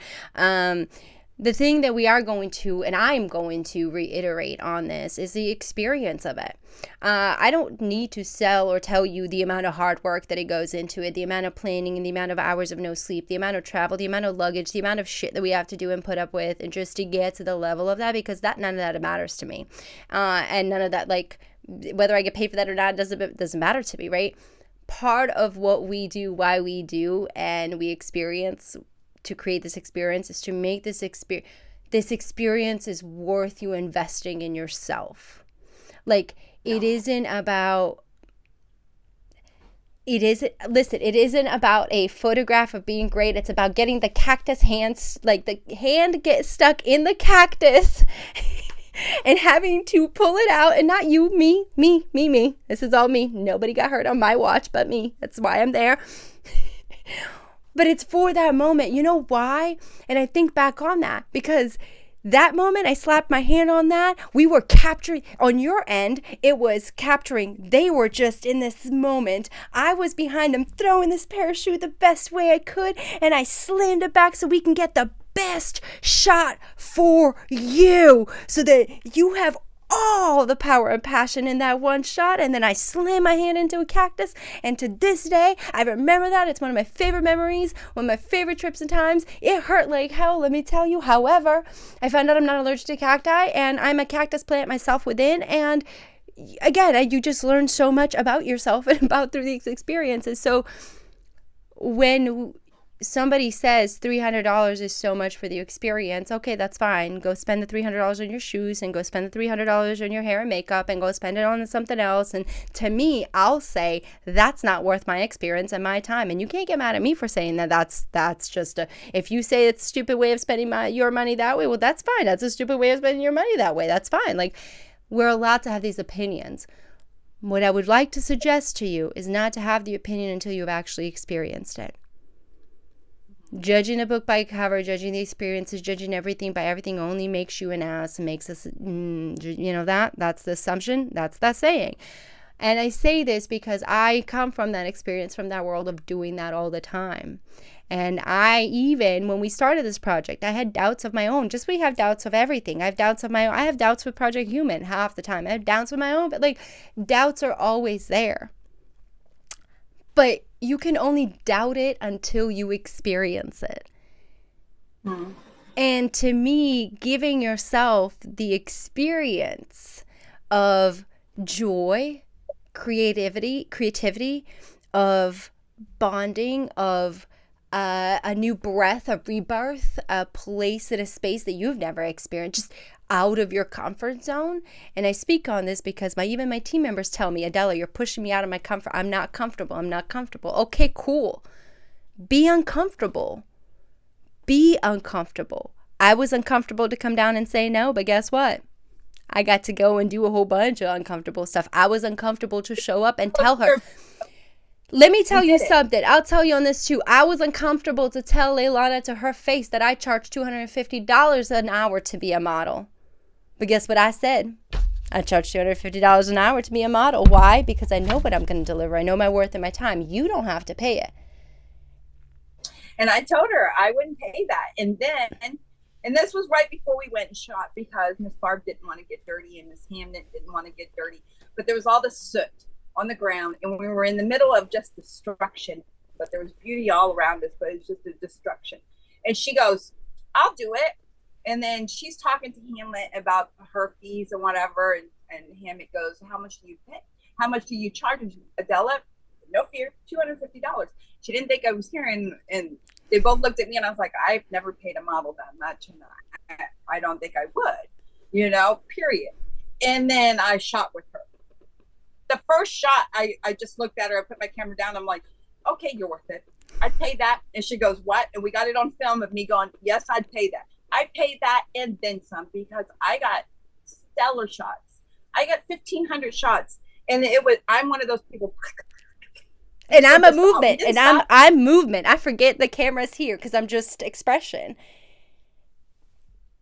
The thing that we are going to, and I'm going to reiterate on this, is the experience of it. I don't need to sell or tell you the amount of hard work that it goes into it, the amount of planning and the amount of hours of no sleep, the amount of travel, the amount of luggage, the amount of shit that we have to do and put up with, and just to get to the level of that, because none of that matters to me. And none of that, like, whether I get paid for that or not, doesn't matter to me, right? Part of what we do, why we do, and we experience to create this experience is to make this experience is worth you investing in yourself. Like, it isn't about it isn't about a photograph of being great. It's about getting the cactus hands, like the hand gets stuck in the cactus and having to pull it out, and not you, me. This is all me. Nobody got hurt on my watch but me. That's why I'm there. But it's for that moment. You know why? And I think back on that because that moment I slapped my hand on that, we were capturing, on your end, it was capturing. They were just in this moment. I was behind them throwing this parachute the best way I could, and I slammed it back so we can get the best shot for you so that you have all the power and passion in that one shot. And then I slammed my hand into a cactus, and to this day I remember that. It's one of my favorite memories, one of my favorite trips and times. It hurt like hell, let me tell you. However, I found out I'm not allergic to cacti, and I'm a cactus plant myself within, and again, you just learn so much about yourself and about through these experiences. So when somebody says $300 is so much for the experience, okay, that's fine. Go spend the $300 on your shoes, and go spend the $300 on your hair and makeup, and go spend it on something else. And to me, I'll say that's not worth my experience and my time. And you can't get mad at me for saying that. That's just if you say it's a stupid way of spending your money that way, well, that's fine. That's a stupid way of spending your money that way. That's fine. Like, we're allowed to have these opinions. What I would like to suggest to you is not to have the opinion until you've actually experienced it. Judging a book by cover, judging the experiences, judging everything by everything only makes you an ass and makes us, that's the assumption, that's that saying. And I say this because I come from that experience, from that world of doing that all the time. And even when we started this project, I had doubts of my own. Just we have doubts of everything. I have doubts of my own. I have doubts with Project Human half the time. I have doubts with my own, but like, doubts are always there. But you can only doubt it until you experience it. And to me, giving yourself the experience of joy, creativity, of bonding, of a new breath, a rebirth, a place and a space that you've never experienced, just out of your comfort zone. And I speak on this because even my team members tell me, Adela, you're pushing me out of my comfort. I'm not comfortable. Okay, cool. Be uncomfortable. I was uncomfortable to come down and say no, but guess what? I got to go and do a whole bunch of uncomfortable stuff. I was uncomfortable to show up and tell her. Let me tell you something. I'll tell you on this too. I was uncomfortable to tell Laylonna to her face that I charge $250 an hour to be a model. But guess what I said? I charge $250 an hour to be a model. Why? Because I know what I'm going to deliver. I know my worth and my time. You don't have to pay it. And I told her I wouldn't pay that. And this was right before we went and shot, because Miss Barb didn't want to get dirty and Miss Hamden didn't want to get dirty. But there was all this soot on the ground, and we were in the middle of just destruction. But there was beauty all around us, but it was just a destruction. And she goes, I'll do it. And then she's talking to Hamlet about her fees and whatever. And Hamlet goes, how much do you pay? How much do you charge? Adela, no fear, $250. She didn't think I was here. And they both looked at me, and I was like, I've never paid a model that much. And I don't think I would, period. And then I shot with her. The first shot, I just looked at her. I put my camera down. I'm like, okay, you're worth it. I'd pay that. And she goes, what? And we got it on film of me going, yes, I'd pay that. I paid that and then some, because I got stellar shots. I got 1,500 shots. And I'm one of those people. And I'm a movement. And I'm movement. I forget the camera's here because I'm just expression.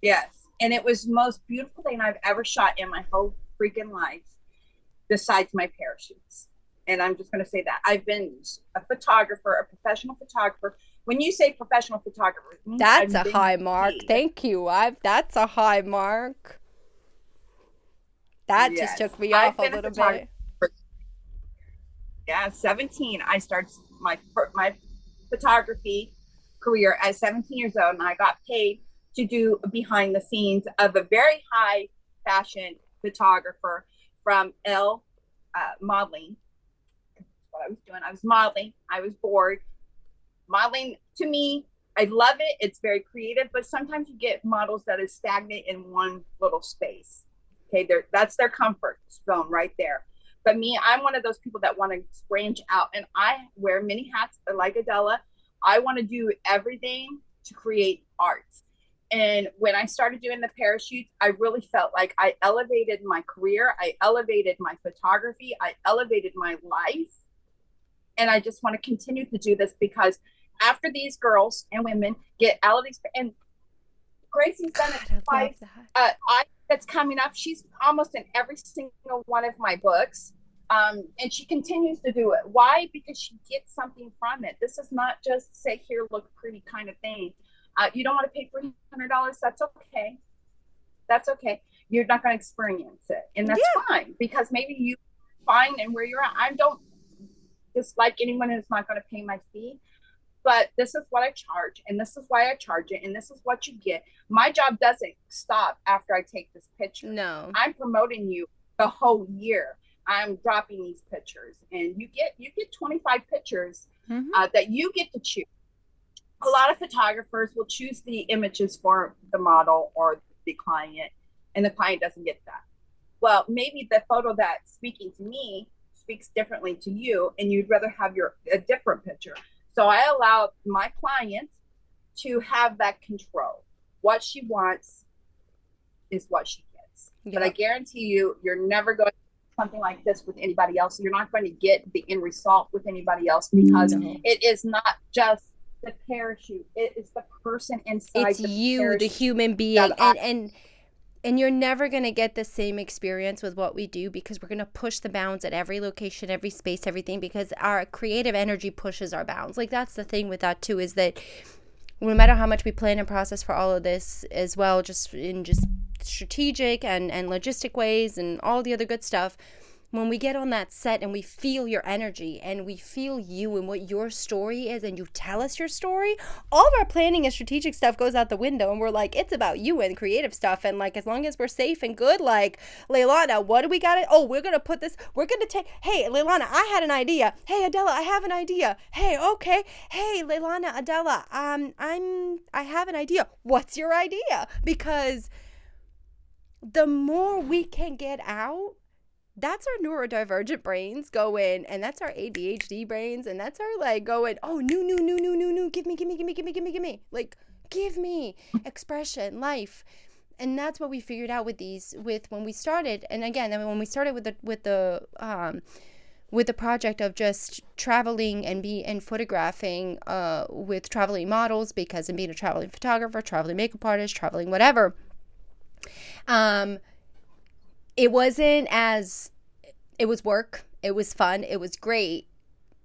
Yes. And it was the most beautiful thing I've ever shot in my whole freaking life, besides my parachutes. And I'm just going to say that. I've been a photographer, a professional photographer, When you say professional photographer, it means That's I've a been high mark. paid. Thank you. That's a high mark. That just Yes, took me off I've a been a little photographer. bit. Yeah, 17. I started my photography career at 17 years old, and I got paid to do behind the scenes of a very high fashion photographer from L Modeling. That's what I was doing. I was modeling. I was bored. Modeling to me, I love it. It's very creative, but sometimes you get models that is stagnant in one little space. Okay, that's their comfort zone right there. But me, I'm one of those people that want to branch out, and I wear many hats like Adela. I want to do everything to create art. And when I started doing the parachutes, I really felt like I elevated my career, I elevated my photography, I elevated my life. And I just want to continue to do this because after these girls and women get out of these, and Gracie's done it God, I love twice. that. I That's coming up. She's almost in every single one of my books. And she continues to do it. Why? Because she gets something from it. This is not just say here, look pretty kind of thing. You don't want to pay $300. That's okay. That's okay. You're not going to experience it, and that's Yeah. fine because maybe you fine and where you're at. I don't dislike anyone who's not going to pay my fee, but this is what I charge, and this is why I charge it, and this is what you get. My job doesn't stop after I take this picture. No. I'm promoting you the whole year. I'm dropping these pictures, and you get 25 pictures that you get to choose. A lot of photographers will choose the images for the model or the client, and the client doesn't get that. Well, maybe the photo that's speaking to me speaks differently to you, and you'd rather have a different picture. So I allow my client to have that control. What she wants is what she gets. Yep. But I guarantee you, you're never going to do something like this with anybody else. You're not going to get the end result with anybody else because it is not just the parachute. It is the person inside. It's you, the human being, and you're never going to get the same experience with what we do because we're going to push the bounds at every location, every space, everything, because our creative energy pushes our bounds. Like, that's the thing with that too, is that no matter how much we plan and process for all of this as well, just in just strategic and logistic ways and all the other good stuff, when we get on that set and we feel your energy and we feel you and what your story is and you tell us your story, all of our planning and strategic stuff goes out the window and we're like, it's about you and creative stuff. And like, as long as we're safe and good, like, Laylonna, what do we got? We're going to put this, we're going to take, hey, Laylonna, I had an idea. Hey, Adela, I have an idea. Hey, okay. Hey, Laylonna, Adela, I have an idea. What's your idea? Because the more we can get out, that's our neurodivergent brains going, and that's our ADHD brains, and that's our like going, oh, new, give me, like, give me expression, life. And that's what we figured out with when we started. And again, when we started with the project of just traveling and photographing with traveling models, because in being a traveling photographer, traveling makeup artist, traveling whatever, it wasn't as, it was work, it was fun, it was great,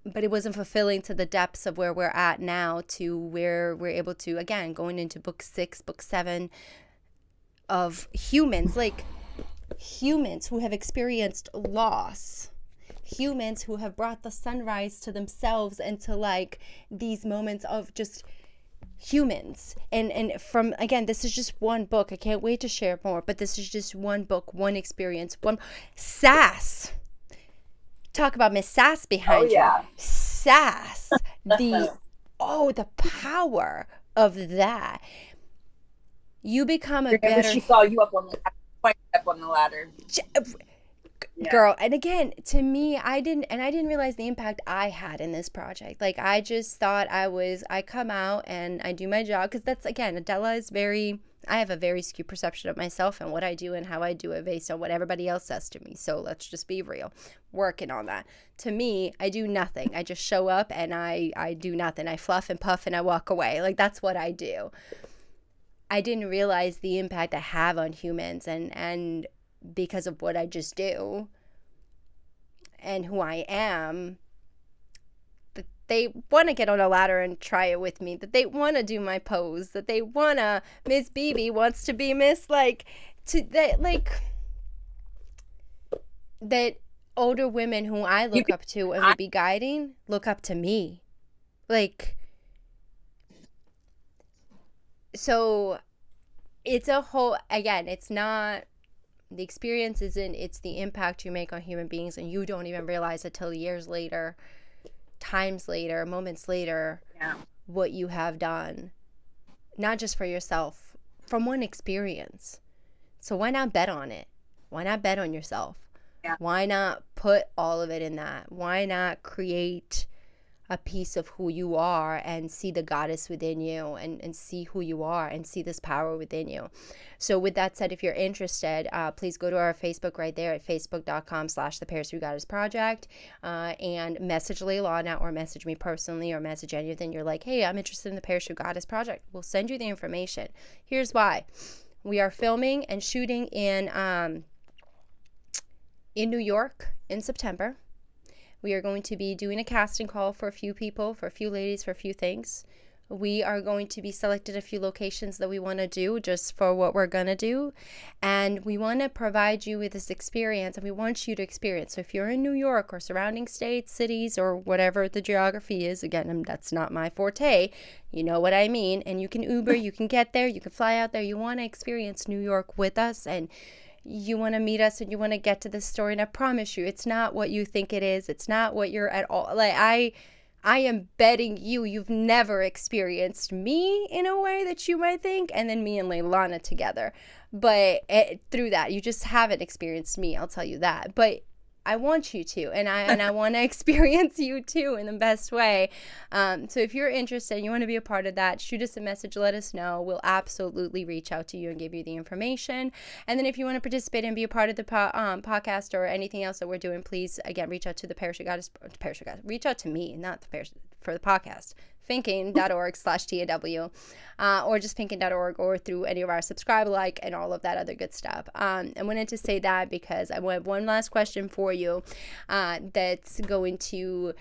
but it wasn't fulfilling to the depths of where we're at now, to where we're able to, again, going into book 6, book 7 of humans, like humans who have experienced loss, humans who have brought the sunrise to themselves and to like these moments of just humans. And from, again, this is just one book. I can't wait to share more, but this is just one book, one experience, one sass. Talk about Miss Sass behind you. Sass. The power of that. You become a better. She saw you up on the ladder. Girl, and again, to me, I didn't realize the impact I had in this project. Like, I just thought I come out and I do my job, because that's, again, Adela is I have a very skewed perception of myself and what I do and how I do it based on what everybody else says to me. So let's just be real. Working on that. To me, I do nothing. I just show up and I do nothing. I fluff and puff and I walk away. Like, that's what I do. I didn't realize the impact I have on humans, and because of what I just do and who I am, they want to get on a ladder and try it with me, that they want to do my pose, that they want to, Miss BB wants to be Miss, like, to that, like, that older women who I You look can, up to and I, would be guiding look up to me. Like, so it's a whole, again, it's not, the experience isn't, it's the impact you make on human beings, and you don't even realize it till years later, times later, moments later, yeah, what you have done, not just for yourself, from one experience. So why not bet on it? Why not bet on yourself? yeah. Why not put all of it in that? Why not create a piece of who you are and see the goddess within you, and see who you are and see this power within you? So with that said, if you're interested, please go to our Facebook right there at facebook.com/the Parachute Goddess Project, and message Laylonna, or message me personally, or message anything. You're like, hey, I'm interested in the Parachute Goddess Project. We'll send you the information. Here's why. We are filming and shooting in New York in September. We are going to be doing a casting call for a few people, for a few ladies, for a few things. We are going to be selected a few locations that we want to do just for what we're going to do. And we want to provide you with this experience, and we want you to experience. So if you're in New York or surrounding states, cities, or whatever the geography is, again, that's not my forte, you know what I mean. And you can Uber, you can get there, you can fly out there. You want to experience New York with us, and you want to meet us, and you want to get to this story. And I promise you, it's not what you think it is. It's not what you're at all. Like, I am betting you've never experienced me in a way that you might think, and then me and Laylonna together. But through that, you just haven't experienced me, I'll tell you that. But I want you to, and I want to experience you too in the best way. So if you're interested and you want to be a part of that, shoot us a message, let us know. We'll absolutely reach out to you and give you the information. And then if you want to participate and be a part of the podcast or anything else that we're doing, please, again, reach out to the Parachute Goddess, reach out to me, not the Parachute, for the podcast. Thinking.org/TAW, or just thinking.org, or through any of our subscribe, like, and all of that other good stuff. I wanted to say that because I have one last question for you, that's going to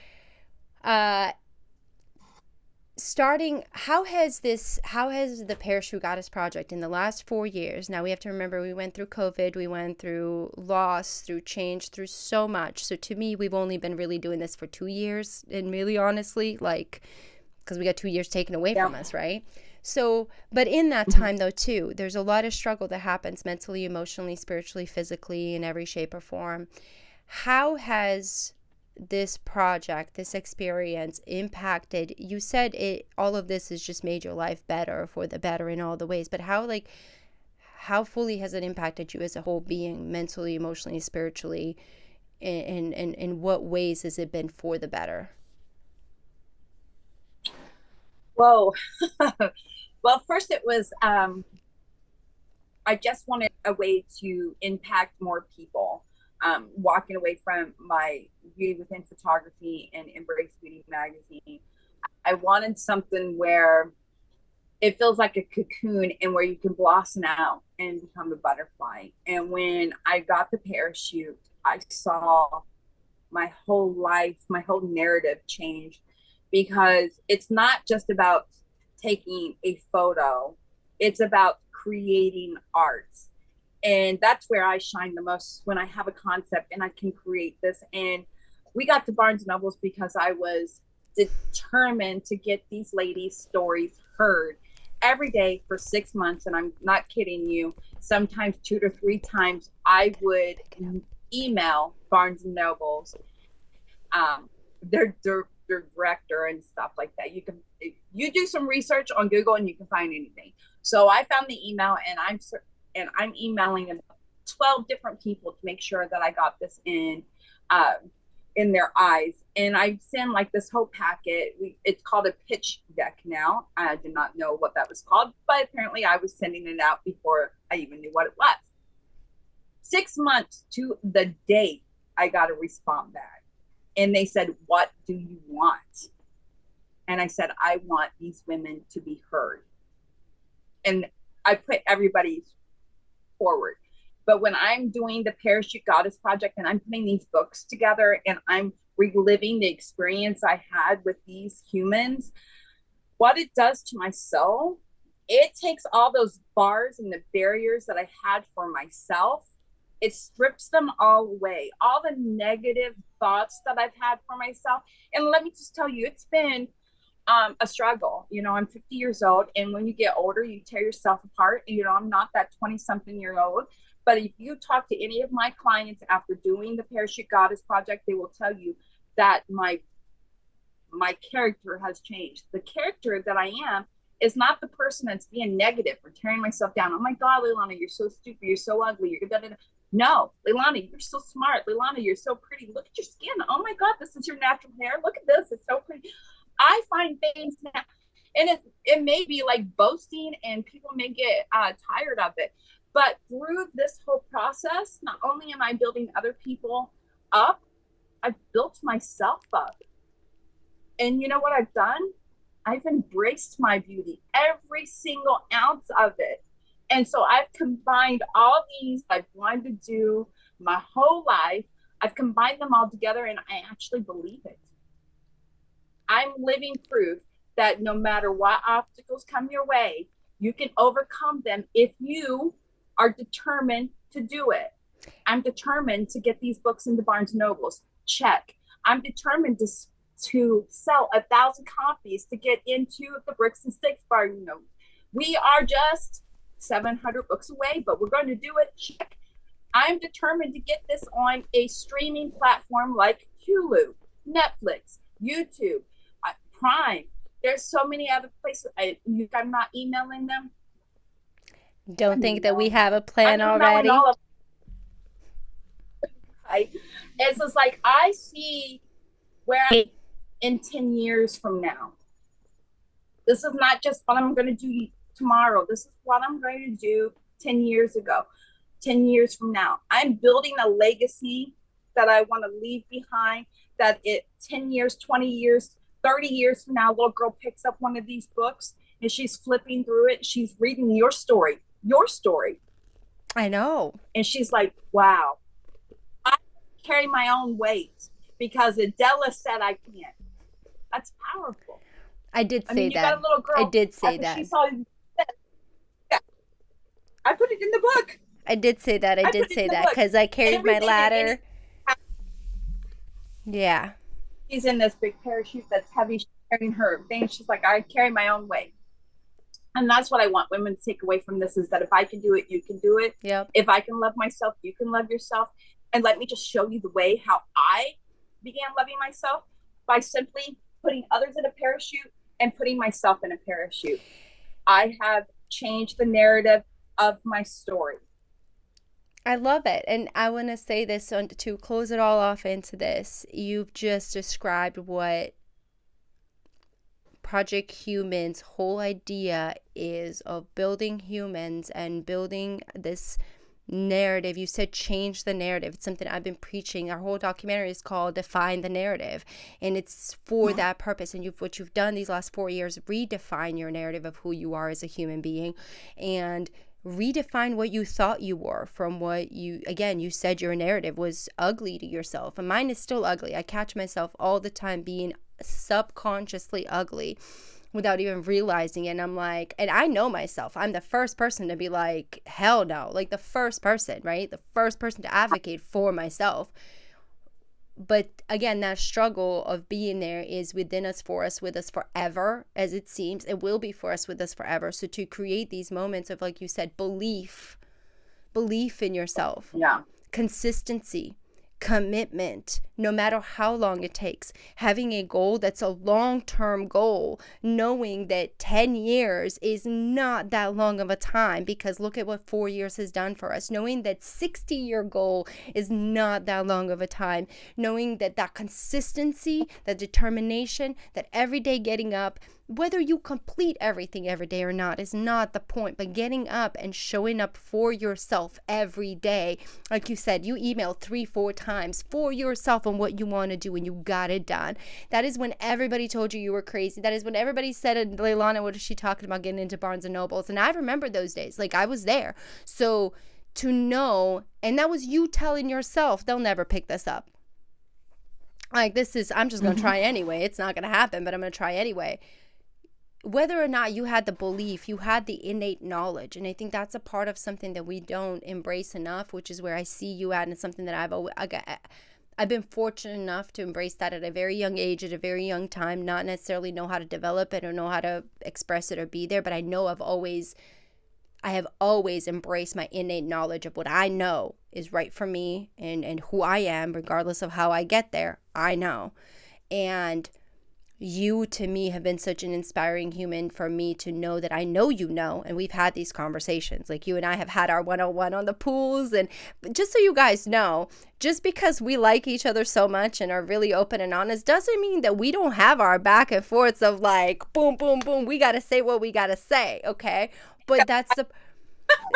starting, how has the Parachute Goddess Project in the last 4 years, now we have to remember we went through COVID, we went through loss, through change, through so much. So to me, we've only been really doing this for 2 years, and really honestly, like, because we got 2 years taken away from us, right? So, but in that time though too, there's a lot of struggle that happens mentally, emotionally, spiritually, physically, in every shape or form. How has this project, this experience impacted, you said it, all of this has just made your life better, for the better in all the ways, but how fully has it impacted you as a whole being, mentally, emotionally, spiritually, in what ways has it been for the better? Whoa. Well, first it was, I just wanted a way to impact more people. Walking away from my Beauty Within photography and Embrace Beauty magazine, I wanted something where it feels like a cocoon, and where you can blossom out and become a butterfly. And when I got the parachute, I saw my whole life, my whole narrative change, because it's not just about taking a photo, it's about creating art. And that's where I shine the most, when I have a concept and I can create this. And we got to Barnes and Nobles because I was determined to get these ladies' stories heard every day for 6 months. And I'm not kidding you, sometimes 2 to 3 times I would email Barnes and Nobles, their director and stuff like that. You do some research on Google and you can find anything. So I found the email, and I'm emailing about 12 different people to make sure that I got this in their eyes. And I send like this whole packet. It's called a pitch deck now. I did not know what that was called, but apparently I was sending it out before I even knew what it was. 6 months to the date, I got a response back. And they said, "What do you want?" And I said, "I want these women to be heard." And I put everybody forward. But when I'm doing the Parachute Goddess Project and I'm putting these books together and I'm reliving the experience I had with these humans, what it does to my soul, it takes all those bars and the barriers that I had for myself. It strips them all away, all the negative thoughts that I've had for myself. And let me just tell you, it's been a struggle. I'm 50 years old, and when you get older, you tear yourself apart. I'm not that 20-something year old, but if you talk to any of my clients after doing the Parachute Goddess Project, they will tell you that my character has changed. The character that I am is not the person that's being negative or tearing myself down. Oh my God, Laylonna, you're so stupid. You're so ugly. You're da-da-da. No, Laylonna, you're so smart. Laylonna, you're so pretty. Look at your skin. Oh my God, this is your natural hair. Look at this. It's so pretty. I find things now, and it may be like boasting, and people may get tired of it. But through this whole process, not only am I building other people up, I've built myself up. And you know what I've done? I've embraced my beauty, every single ounce of it. And so I've combined all these I've wanted to do my whole life. I've combined them all together, and I actually believe it. I'm living proof that no matter what obstacles come your way, you can overcome them if you are determined to do it. I'm determined to get these books into Barnes & Nobles. Check. I'm determined to sell 1,000 copies to get into the Bricks and Sticks bar. We are just 700 books away, but we're going to do it. Check. I'm determined to get this on a streaming platform like Hulu, Netflix, YouTube, Prime. There's so many other places. I'm not emailing them. Don't think that we have a plan already. It's just like I see where I'm in 10 years from now. This is not just what I'm going to do tomorrow. This is what I'm going to do 10 years ago, 10 years from now. I'm building a legacy that I want to leave behind, that 10 years, 20 years, 30 years from now, a little girl picks up one of these books and she's flipping through it. She's reading your story. I know. And she's like, wow, I carry my own weight because Adela said I can't. That's powerful. I did say that. You got a little girl. I did say that. She saw it. Yeah. I put it in the book. I did say that. I did say that because I carried my ladder. Yeah. She's in this big parachute that's heavy. She's carrying her thing. She's like, I carry my own weight. And that's what I want women to take away from this, is that if I can do it, you can do it. Yep. If I can love myself, you can love yourself. And let me just show you the way how I began loving myself, by simply putting others in a parachute and putting myself in a parachute. I have changed the narrative of my story. I love it. And I want to say this to close it all off into this. You've just described what Project Human's whole idea is, of building humans and building this narrative. You said change the narrative. It's something I've been preaching. Our whole documentary is called Define the Narrative, and it's for that purpose. And what you've done these last 4 years, redefine your narrative of who you are as a human being, and redefine what you thought you were from what you said your narrative was ugly to yourself. And mine is still ugly. I catch myself all the time being subconsciously ugly without even realizing it. And I'm like, and I know myself. I'm the first person to be like, hell no. Like the first person, right? The first person to advocate for myself. But again, that struggle of being there is within us, for us, with us forever, as it seems. It will be for us, with us forever. So to create these moments of, like you said, belief in yourself, consistency, commitment, no matter how long it takes, having a goal that's a long-term goal, knowing that 10 years is not that long of a time, because look at what 4 years has done for us, knowing that 60-year goal is not that long of a time, knowing that consistency, that determination, that every day getting up, whether you complete everything every day or not is not the point, but getting up and showing up for yourself every day. Like you said, you emailed 3-4 times for yourself on what you want to do, and you got it done. That is when everybody told you were crazy. That is when everybody said, Laylonna, what is she talking about getting into Barnes & Nobles? And I remember those days. Like, I was there. So to know, and that was you telling yourself, they'll never pick this up. Like, I'm just going to Mm-hmm. try anyway. It's not going to happen, but I'm going to try anyway. Whether or not you had the belief, you had the innate knowledge. And I think that's a part of something that we don't embrace enough, which is where I see you at, and it's something that I've been fortunate enough to embrace that at a very young age, at a very young time, not necessarily know how to develop it or know how to express it or be there, but I know I have always embraced my innate knowledge of what I know is right for me, and who I am, regardless of how I get there. I know. And you to me have been such an inspiring human for me to know that I know, and we've had these conversations. Like, you and I have had our 101 on the pools. And just so you guys know, just because we like each other so much and are really open and honest doesn't mean that we don't have our back and forths of like, boom, boom, boom, we got to say what we got to say. Okay. But that's the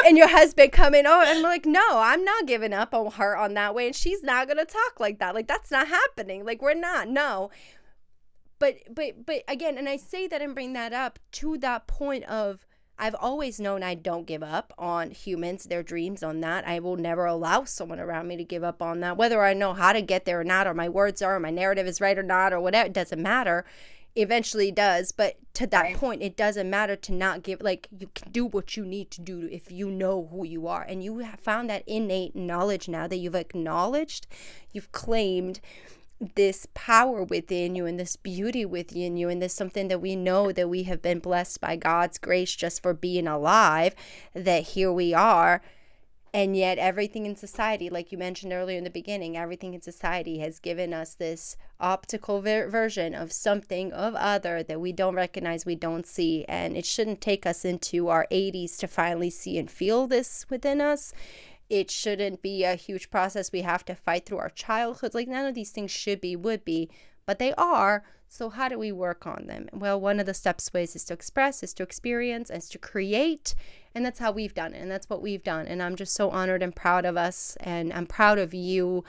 and your husband coming, oh, and I'm like, no, I'm not giving up on her on that way, and she's not gonna talk like that. Like, that's not happening. Like, we're not. No. But again, and I say that and bring that up to that point of, I've always known I don't give up on humans, their dreams, on that. I will never allow someone around me to give up on that, whether I know how to get there or not, or my words are, or my narrative is right or not, or whatever. It doesn't matter. Eventually it does, but to that Right. point, it doesn't matter to not give. Like, you can do what you need to do if you know who you are, and you have found that innate knowledge now that you've acknowledged, you've claimed this power within you and this beauty within you, and this something that we know that we have been blessed by God's grace just for being alive, that here we are. And yet everything in society, like you mentioned earlier in the beginning, everything in society has given us this optical version of something of other that we don't recognize, we don't see. And it shouldn't take us into our 80s to finally see and feel this within us. It shouldn't be a huge process we have to fight through our childhoods. Like, none of these things would be, but they are. So how do we work on them? Well, one of the steps ways is to express, is to experience, is to create. And that's how we've done it. And that's what we've done. And I'm just so honored and proud of us. And I'm proud of you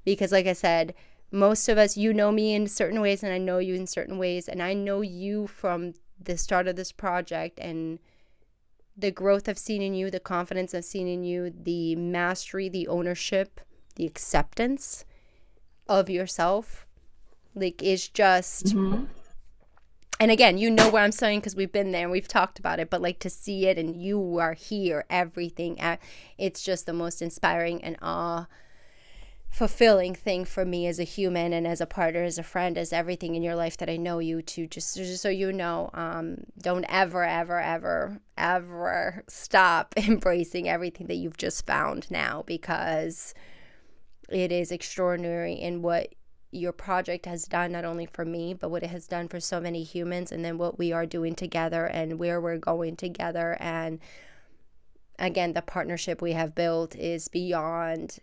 because, like I said, most of us, you know me in certain ways and I know you in certain ways. And I know you from the start of this project, and the growth I've seen in you, the confidence I've seen in you, the mastery, the ownership, the acceptance of yourself, like, is just, Mm-hmm. and again, you know where I'm saying, because we've been there and we've talked about it, but like, to see it and you are here, everything, it's just the most inspiring and fulfilling thing for me as a human and as a partner, as a friend, as everything in your life that I know you to. Just so you know, don't ever stop embracing everything that you've just found now, because it is extraordinary in what your project has done, not only for me, but what it has done for so many humans, and then what we are doing together and where we're going together. And again, the partnership we have built is beyond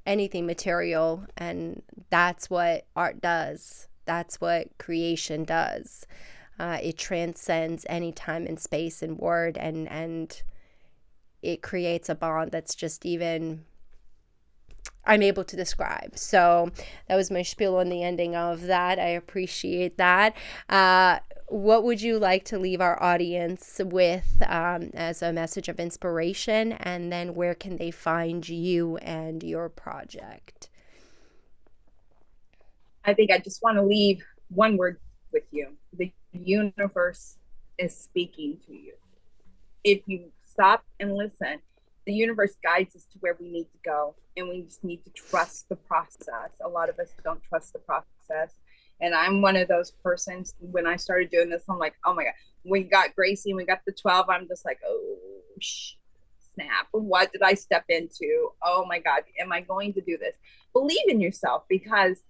anything material, and that's what art does. That's what creation does. It transcends any time and space and word, and it creates a bond that's just even I'm able to describe. So that was my spiel on the ending of that. I appreciate that. What would you like to leave our audience with as a message of inspiration? And then where can they find you and your project? I think I just want to leave one word with you. The universe is speaking to you. If you stop and listen, the universe guides us to where we need to go. And we just need to trust the process. A lot of us don't trust the process. And I'm one of those persons. When I started doing this, I'm like, oh my God, we got Gracie and we got the 12. I'm just like, oh, snap. What did I step into? Oh my God, am I going to do this? Believe in yourself, because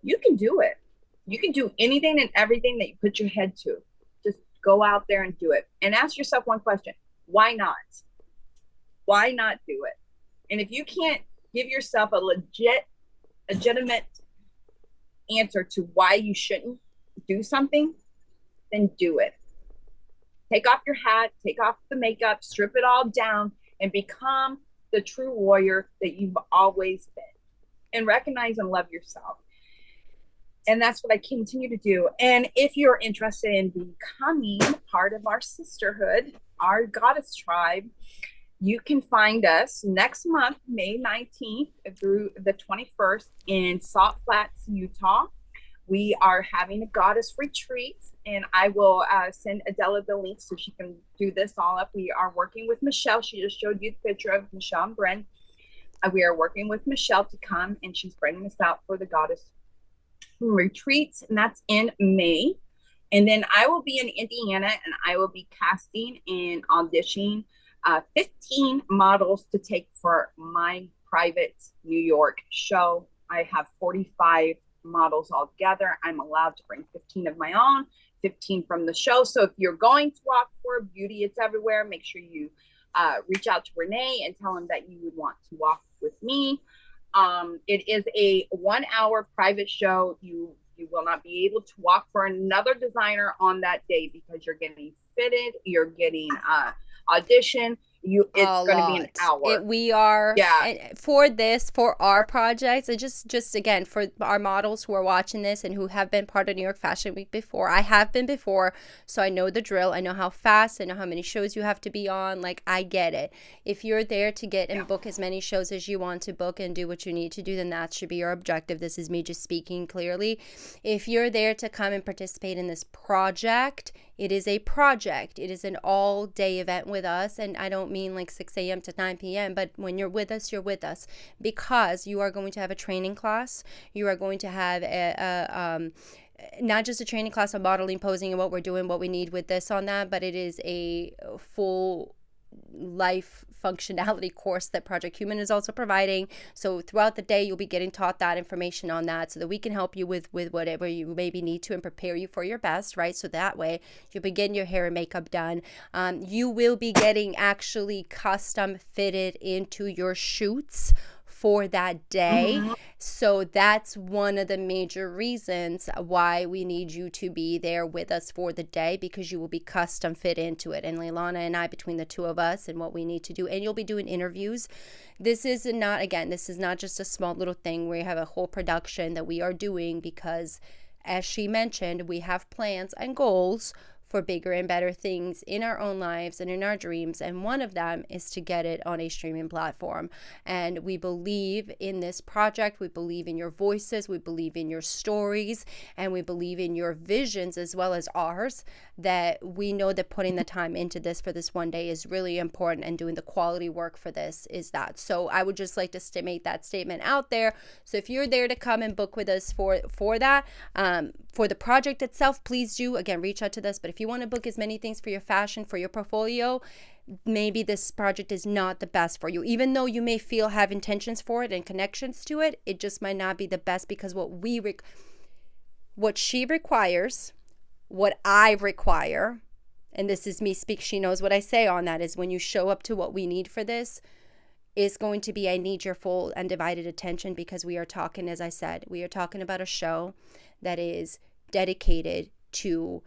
you can do it. You can do anything and everything that you put your head to. Just go out there and do it. And ask yourself one question: why not? Why not do it? And if you can't give yourself a legitimate answer to why you shouldn't do something, then do it. Take off your hat, take off the makeup, strip it all down, and become the true warrior that you've always been. And recognize and love yourself. And that's what I continue to do. And if you're interested in becoming part of our sisterhood, our goddess tribe, you can find us next month, May 19th through the 21st, in Salt Flats, Utah. We are having a goddess retreat, and I will send Adela the link so she can do this all up. We are working with Michelle. She just showed you the picture of Michelle and Brent. We are working with Michelle to come, and she's bringing us out for the goddess retreat, and that's in May. And then I will be in Indiana, and I will be casting and auditioning 15 models to take for my private New York show. I have 45 models altogether. I'm allowed to bring 15 of my own, 15 from the show. So if you're going to walk for Beauty It's Everywhere, make sure you reach out to Renee and tell him that you would want to walk with me. It is a 1 hour private show. You will not be able to walk for another designer on that day because you're getting fitted, you're getting audition. It's going to be an hour. We are for this, for our projects, and just again for our models who are watching this and who have been part of New York Fashion Week before. I have been before, so I know the drill. I know how fast, I know how many shows you have to be on. Like, I get it. If you're there to get and book as many shows as you want to book and do what you need to do, then that should be your objective. This is me just speaking clearly. If you're there to come and participate in this project, it is a project. It is an all-day event with us, and I don't mean like 6 a.m. to 9 p.m., but when you're with us, you're with us, because you are going to have a training class. You are going to have not just a training class on modeling, posing, and what we're doing, what we need with this on that, but it is a full life functionality course that Project Human is also providing. So throughout the day, you'll be getting taught that information on that so that we can help you with whatever you maybe need to and prepare you for your best, right? So that way you'll be getting your hair and makeup done. You will be getting actually custom fitted into your shoots for that day. So that's one of the major reasons why we need you to be there with us for the day, because you will be custom fit into it. And Laylonna and I, between the two of us and what we need to do, and you'll be doing interviews. This is not just a small little thing where you have a whole production that we are doing, because as she mentioned, we have plans and goals for bigger and better things in our own lives and in our dreams. And one of them is to get it on a streaming platform. And we believe in this project. We believe in your voices. We believe in your stories. And we believe in your visions as well as ours, that we know that putting the time into this for this one day is really important, and doing the quality work for this is that. So I would just like to make that statement out there. So if you're there to come and book with us for that, for the project itself, please do, again, reach out to us. But if you want to book as many things for your fashion, for your portfolio, maybe this project is not the best for you. Even though you may have intentions for it and connections to it, it just might not be the best, because what she requires, what I require, and this is me speak, she knows what I say on that, is when you show up to what we need for this, is going to be, I need your full undivided attention, because we are talking, as I said, we are talking about a show that is dedicated to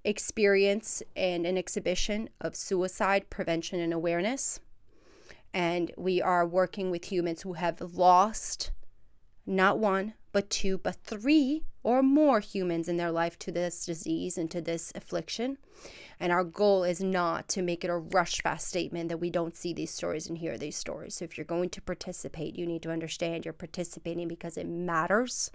experience and an exhibition of suicide prevention and awareness. And we are working with humans who have lost not one, but two, but three or more humans in their life to this disease and to this affliction. And our goal is not to make it a rush fast statement that we don't see these stories and hear these stories. So if you're going to participate, you need to understand you're participating because it matters.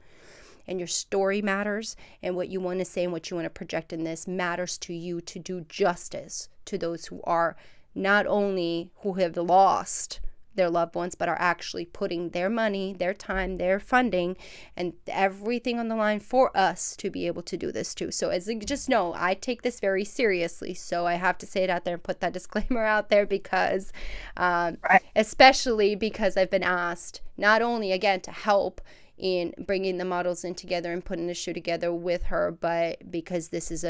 And your story matters, and what you want to say and what you want to project in this matters to you, to do justice to those who are not only who have lost their loved ones, but are actually putting their money, their time, their funding, and everything on the line for us to be able to do this too. So as you just know, I take this very seriously. So I have to say it out there and put that disclaimer out there, because especially because I've been asked not only, again, to help in bringing the models in together and putting the show together with her, but because this is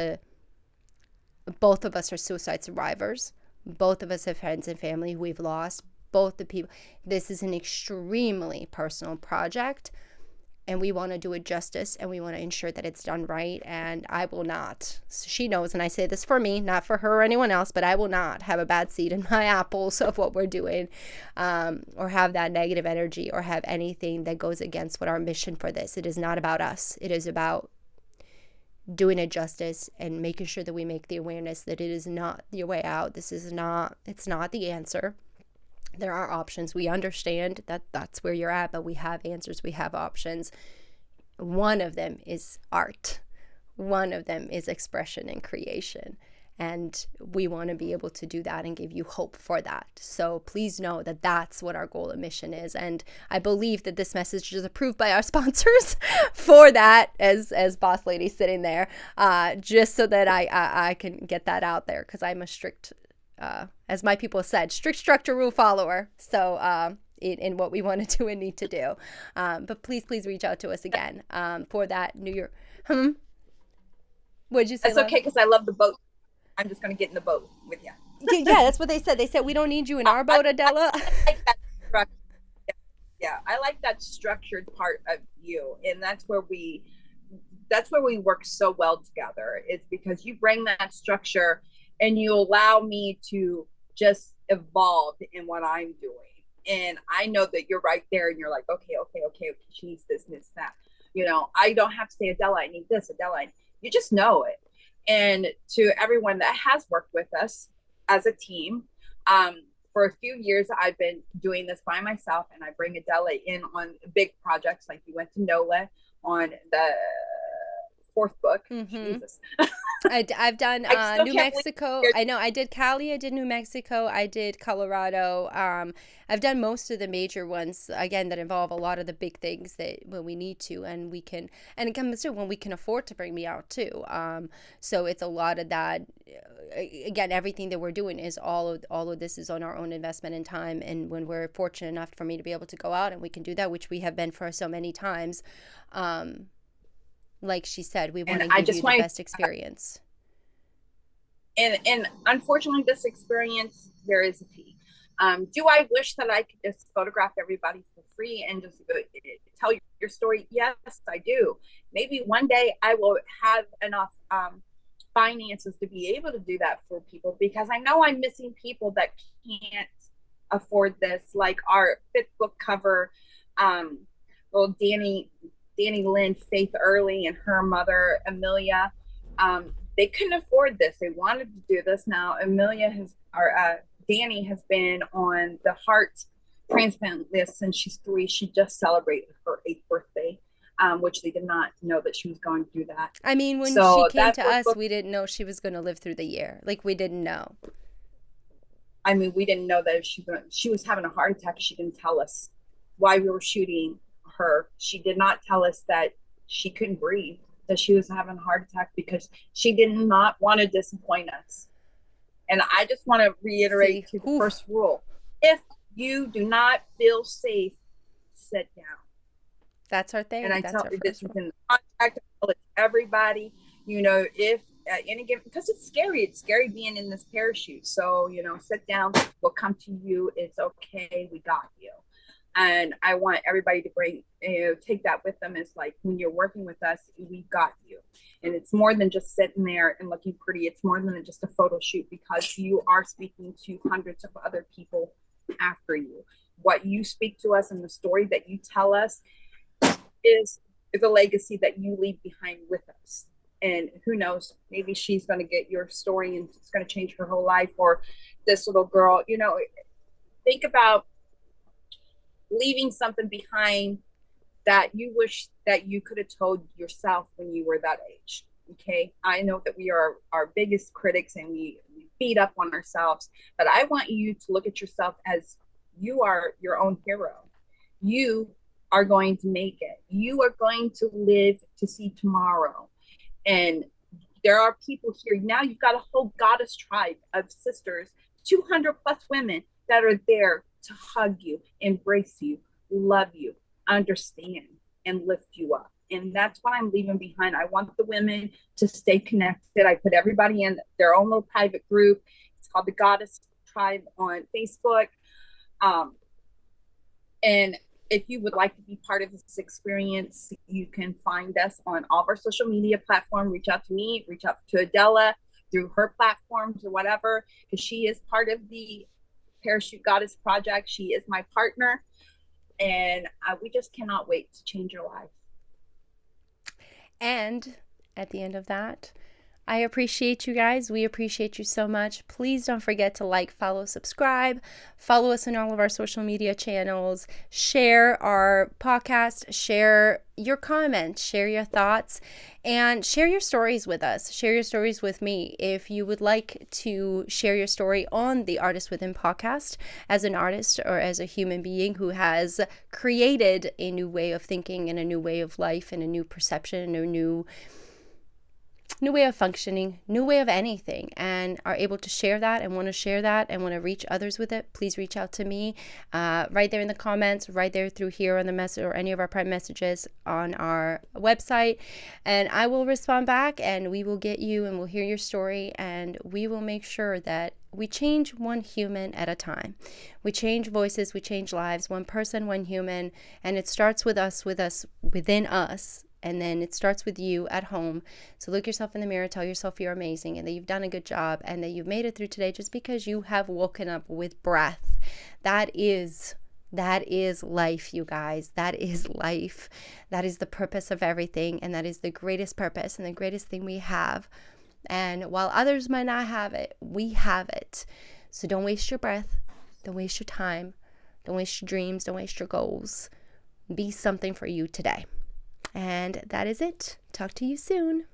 both of us are suicide survivors. Both of us have friends and family who we've lost. Both the people. This is an extremely personal project, and we want to do it justice, and we want to ensure that it's done right. And I will not, she knows, and I say this for me, not for her or anyone else, but I will not have a bad seed in my apples of what we're doing, or have that negative energy, or have anything that goes against what our mission for this. It is not about us. It is about doing it justice and making sure that we make the awareness that it is not your way out. It's not the answer. There are options. We understand that that's where you're at, but we have answers. We have options. one of them is art. One of them is expression and creation. And we want to be able to do that and give you hope for that. So please know that that's what our goal and mission is. And I believe that this message is approved by our sponsors for that, as boss lady sitting there, just so that I can get that out there, because I'm a strict, as my people said, strict structure rule follower. So in what we want to do and need to do. But please reach out to us again for that New Year. What'd you say? That's okay, because I love the boat. I'm just going to get in the boat with you. Yeah, that's what they said. They said, we don't need you in our boat, Adela. I like that structure. Yeah, I like that structured part of you. And that's where we work so well together. It's because you bring that structure and you allow me to just evolve in what I'm doing. And I know that you're right there and you're like, okay, she needs this, needs that. You know, I don't have to say, Adela, I need this, Adela. You just know it. And to everyone that has worked with us as a team, for a few years, I've been doing this by myself, and I bring Adela in on big projects. Like we went to NOLA on the 4th book. Jesus. I've done New Mexico. I know I did Cali, I did New Mexico, I did Colorado. I've done most of the major ones, again, that involve a lot of the big things that when we need to, and we can, and it comes to when we can afford to bring me out too. So it's a lot of that. Again, everything that we're doing is all of this is on our own investment in time, and when we're fortunate enough for me to be able to go out and we can do that, which we have been for so many times. Like she said, we want to give you the best experience. And unfortunately, this experience, there is a fee. Do I wish that I could just photograph everybody for free and just tell your story? Yes, I do. Maybe one day I will have enough finances to be able to do that for people, because I know I'm missing people that can't afford this, like our 5th book cover, little Danny Lynn, Faith Early, and her mother, Amelia. They couldn't afford this. They wanted to do this. Now, Danny has been on the heart transplant list since she's 3. She just celebrated her 8th birthday, which they did not know that she was going to do that. I mean, when she came to us, we didn't know she was going to live through the year. Like, we didn't know. I mean, we didn't know that she was having a heart attack. She didn't tell us why we were shooting her. She did not tell us that she couldn't breathe, that she was having a heart attack, because she did not want to disappoint us. And I just want to reiterate the first rule: if you do not feel safe, sit down. That's our thing. And I tell you this within the contract, I tell it to everybody, you know, if at any given, because it's scary being in this parachute. So, you know, sit down, we'll come to you. It's okay. We got you. And I want everybody to take that with them. It's like, when you're working with us, we got you. And it's more than just sitting there and looking pretty. It's more than just a photo shoot, because you are speaking to hundreds of other people after you. What you speak to us and the story that you tell us is a legacy that you leave behind with us. And who knows, maybe she's going to get your story and it's going to change her whole life. Or this little girl, you know, think about leaving something behind that you wish that you could have told yourself when you were that age. Okay, I know that we are our biggest critics and we beat up on ourselves, but I want you to look at yourself as you are your own hero. You are going to make it. You are going to live to see tomorrow. And there are people here now. You've got a whole goddess tribe of sisters, 200 plus women that are there to hug you, embrace you, love you, understand, and lift you up. And that's what I'm leaving behind. I want the women to stay connected. I put everybody in their own little private group. It's called the Goddess Tribe on Facebook. And if you would like to be part of this experience, you can find us on all of our social media platforms. Reach out to me, reach out to Adela through her platforms or whatever, because she is part of the Parachute Goddess Project. She is my partner, and we just cannot wait to change your life. And at the end of that, I appreciate you guys. We appreciate you so much. Please don't forget to like, follow, subscribe. Follow us on all of our social media channels. Share our podcast. Share your comments. Share your thoughts. And share your stories with us. Share your stories with me. If you would like to share your story on the Artist Within podcast as an artist or as a human being who has created a new way of thinking and a new way of life and a new perception and a new way of functioning, new way of anything, and are able to share that and want to share that and want to reach others with it, please reach out to me right there in the comments, right there through here on the message or any of our private messages on our website, and I will respond back, and we will get you and we'll hear your story, and we will make sure that we change one human at a time. We change voices, we change lives, one person, one human, and it starts with us, within us. And then it starts with you at home. So look yourself in the mirror, tell yourself you're amazing and that you've done a good job and that you've made it through today just because you have woken up with breath. That is life, you guys. That is life. That is the purpose of everything. And that is the greatest purpose and the greatest thing we have. And while others might not have it, we have it. So don't waste your breath. Don't waste your time. Don't waste your dreams. Don't waste your goals. Be something for you today. And that is it. Talk to you soon.